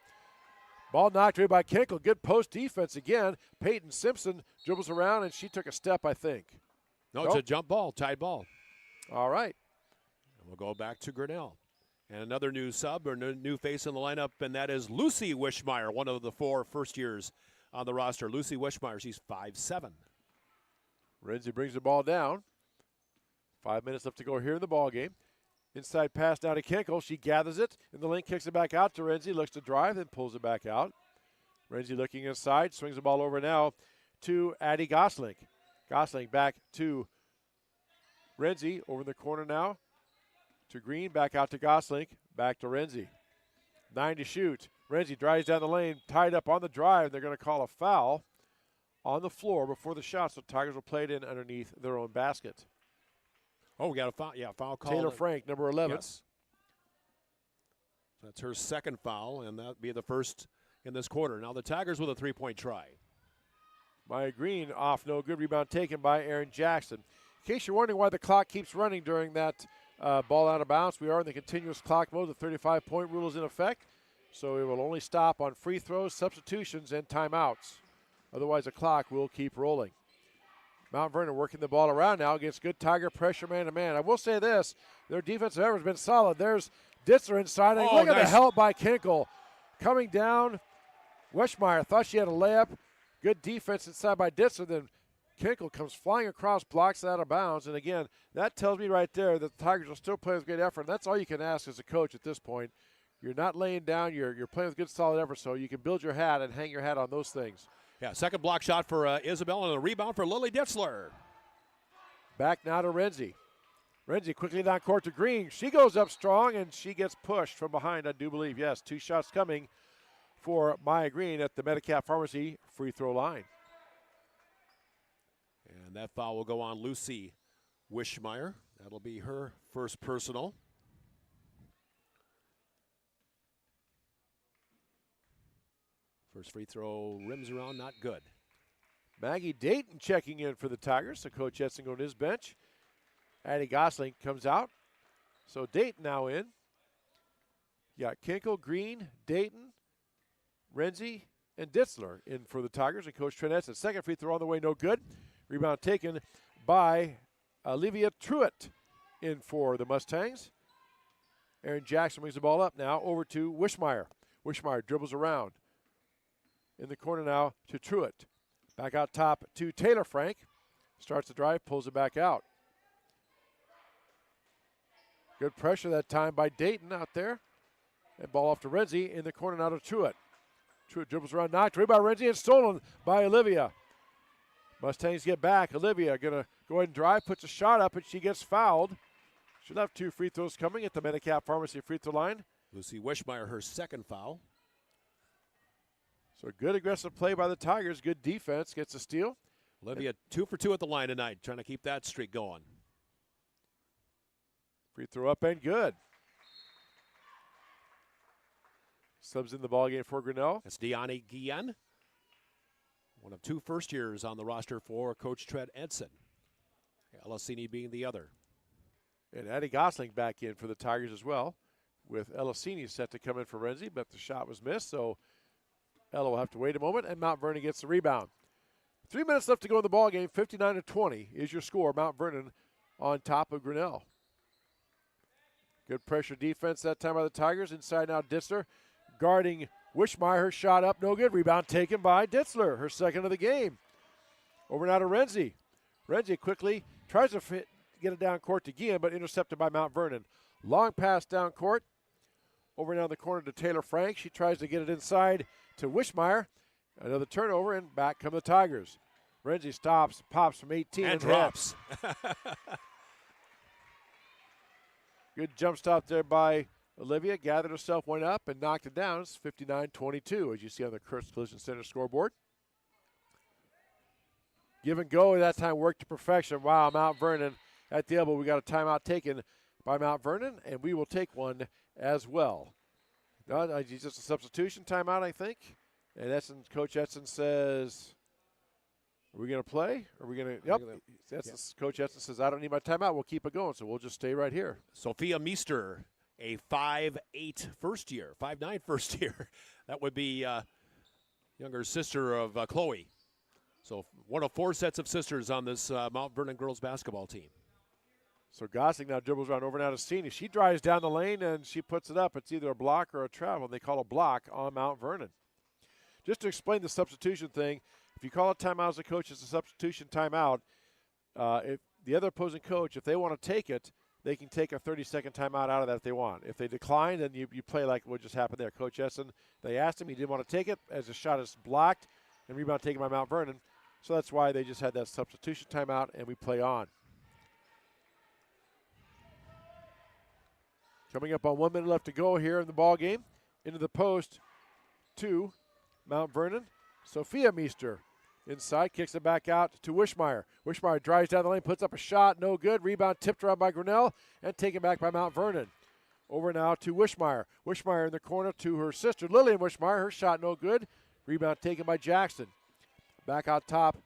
Ball knocked away by Kinkle. Good post defense again. Peyton Simpson dribbles around, and she took a step, I think. No, it's a jump ball, tied ball. All right. And we'll go back to Grinnell. And another new sub or new face in the lineup, and that is Lucy Wischmeyer, one of the 4 first years on the roster. Lucy Wischmeyer, she's 5'7". Renzi brings the ball down. 5 minutes left to go here in the ball game. Inside pass down to Kinkle. She gathers it, and the link kicks it back out to Renzi. Looks to drive, then pulls it back out. Renzi looking inside, swings the ball over now to Addie Gosling. Gosling back to Renzi, over in the corner now to Green, back out to Gosling, back to Renzi. 9 to shoot. Renzi drives down the lane, tied up on the drive. They're going to call a foul on the floor before the shot, so Tigers will play it in underneath their own basket. Oh, we got a foul. Yeah, foul call. Taylor Frank, number 11. Yes. That's her second foul, and that'll be the first in this quarter. Now the Tigers with a 3-point try. Maya Green off, no good. Rebound taken by Aaron Jackson. In case you're wondering why the clock keeps running during that ball out of bounds, we are in the continuous clock mode. The 35-point rule is in effect, so it will only stop on free throws, substitutions, and timeouts. Otherwise, the clock will keep rolling. Mount Vernon working the ball around now against good Tiger pressure man-to-man. I will say this, their defensive effort has been solid. There's Ditzler inside, and look at the help by Kinkle. Coming down, Wischmeyer thought she had a layup. Good defense inside by Ditzler, then Kinkle comes flying across, blocks it out of bounds, and again, that tells me right there that the Tigers will still play with great effort, and that's all you can ask as a coach at this point. You're not laying down, you're playing with good solid effort, so you can build your hat and hang your hat on those things. Yeah, second block shot for Isabel and a rebound for Lily Ditzler. Back now to Renzi. Renzi quickly down court to Green. She goes up strong, and she gets pushed from behind, I do believe. Yes, 2 shots coming for Maya Green at the Medicap Pharmacy free throw line. And that foul will go on Lucy Wishmeyer. That'll be her first personal. First free throw rims around, not good. Maggie Dayton checking in for the Tigers. So Coach Edson on his bench. Addie Gosling comes out. So Dayton now in. You got Kinkle, Green, Dayton, Renzi, and Ditzler in for the Tigers. And Coach Trent Edson, second free throw on the way, no good. Rebound taken by Olivia Truitt in for the Mustangs. Aaron Jackson brings the ball up now over to Wishmeyer. Wishmeyer dribbles around. In the corner now to Truitt. Back out top to Taylor Frank. Starts the drive, pulls it back out. Good pressure that time by Dayton out there. And ball off to Renzi in the corner now to Truitt. Truitt dribbles around, knocked away by Renzi and stolen by Olivia. Mustangs get back. Olivia going to go ahead and drive, puts a shot up, and she gets fouled. She'll have 2 free throws coming at the Medicap Pharmacy free throw line. Lucy Wishmeyer, her second foul. So good aggressive play by the Tigers. Good defense. Gets a steal. Olivia 2 for 2 at the line tonight, trying to keep that streak going. Free throw up and good. Subs in the ballgame for Grinnell. That's Deani Guillen, one of 2 first years on the roster for Coach Trent Edson. Elisini being the other. And Addie Gosling back in for the Tigers as well, with Elisini set to come in for Renzi, but the shot was missed, so Ella will have to wait a moment, and Mount Vernon gets the rebound. 3 minutes left to go in the ballgame. 59-20 is your score. Mount Vernon on top of Grinnell. Good pressure defense that time by the Tigers. Inside now Ditzler guarding Wishmeyer. Her shot up, no good. Rebound taken by Ditzler, her second of the game. Over now to Renzi. Renzi quickly tries to get it down court to Guillen, but intercepted by Mount Vernon. Long pass down court. Over now in the corner to Taylor Frank. She tries to get it inside to Wishmeyer. Another turnover, and back come the Tigers. Renzi stops, pops from 18. And drops. Good jump stop there by Olivia. Gathered herself, went up, and knocked it down. It's 59-22, as you see on the Kurtz Collision Center scoreboard. Give and go that time worked to perfection. Wow, Mount Vernon at the elbow. We got a timeout taken by Mount Vernon, and we will take one as well. It's just a substitution timeout, I think. And Coach Edson says, are we going to play? Are we going to? Yep. Coach Edson says, I don't need my timeout. We'll keep it going, so we'll just stay right here. Sophia Meester, a 5'8 first year, 5'9 first year. That would be younger sister of Chloe. So one of 4 sets of sisters on this Mount Vernon girls basketball team. So Gosling now dribbles around over now to Sini. She drives down the lane and she puts it up. It's either a block or a travel. They call a block on Mount Vernon. Just to explain the substitution thing, if you call a timeout as a coach, it's a substitution timeout. If the other opposing coach, if they want to take it, they can take a 30-second timeout out of that if they want. If they decline, then you play like what just happened there. Coach Essen, they asked him, he didn't want to take it as the shot is blocked and rebound taken by Mount Vernon. So that's why they just had that substitution timeout and we play on. Coming up on 1 minute left to go here in the ball game. Into the post to Mount Vernon. Sophia Meester inside, kicks it back out to Wishmeyer. Wishmeyer drives down the lane, puts up a shot, no good. Rebound tipped around by Grinnell and taken back by Mount Vernon. Over now to Wishmeyer. Wishmeyer in the corner to her sister, Lillian Wishmeyer. Her shot no good. Rebound taken by Jackson. Back out top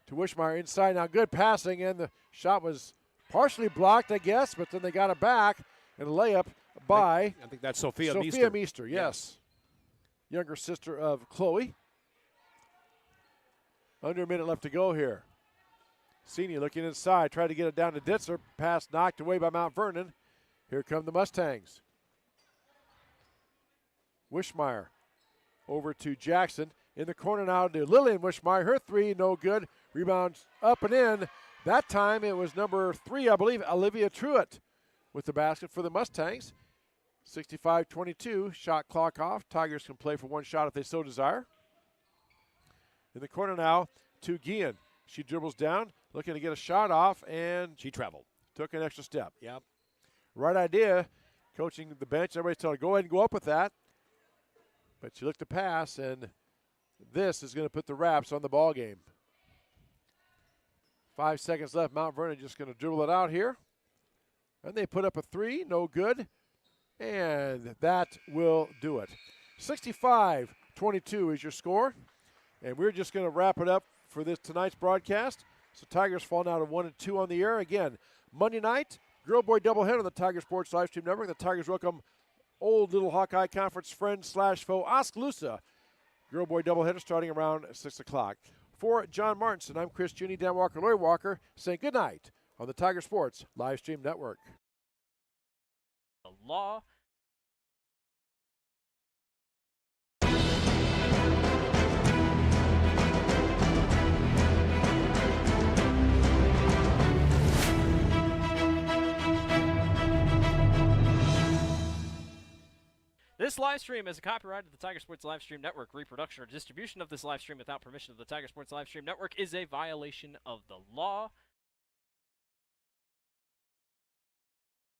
to Wishmeyer inside. Now good passing, and the shot was partially blocked, I guess, but then they got it back. And a layup by I think that's Sophia Meester, yes. Younger sister of Chloe. Under a minute left to go here. Senior looking inside, tried to get it down to Ditzler. Pass knocked away by Mount Vernon. Here come the Mustangs. Wishmeyer over to Jackson. In the corner now to Lillian Wishmeyer. Her three, no good. Rebound up and in. That time it was number 3, I believe, Olivia Truitt with the basket for the Mustangs. 65-22, shot clock off. Tigers can play for one shot if they so desire. In the corner now to Guillen. She dribbles down, looking to get a shot off, and she traveled. Took an extra step. Yep. Right idea. Coaching the bench, everybody's telling her, go ahead and go up with that. But she looked to pass, and this is going to put the wraps on the ball game. 5 seconds left. Mount Vernon just going to dribble it out here. And they put up a three, no good. And that will do it. 65-22 is your score. And we're just going to wrap it up for this tonight's broadcast. So Tigers falling out of 1 and 2 on the air. Again, Monday night, girl-boy doubleheader on the Tiger Sports Livestream Network. The Tigers welcome old little Hawkeye Conference friend/foe Oskaloosa. Girl-boy doubleheader starting around 6 o'clock. For John Martinson, I'm Chris Juni, Dan Walker, Lloyd Walker, saying good night on the Tiger Sports Livestream Network. The law. This live stream is a copyright of the Tiger Sports Livestream Network. Reproduction or distribution of this live stream without permission of the Tiger Sports Livestream Network is a violation of the law.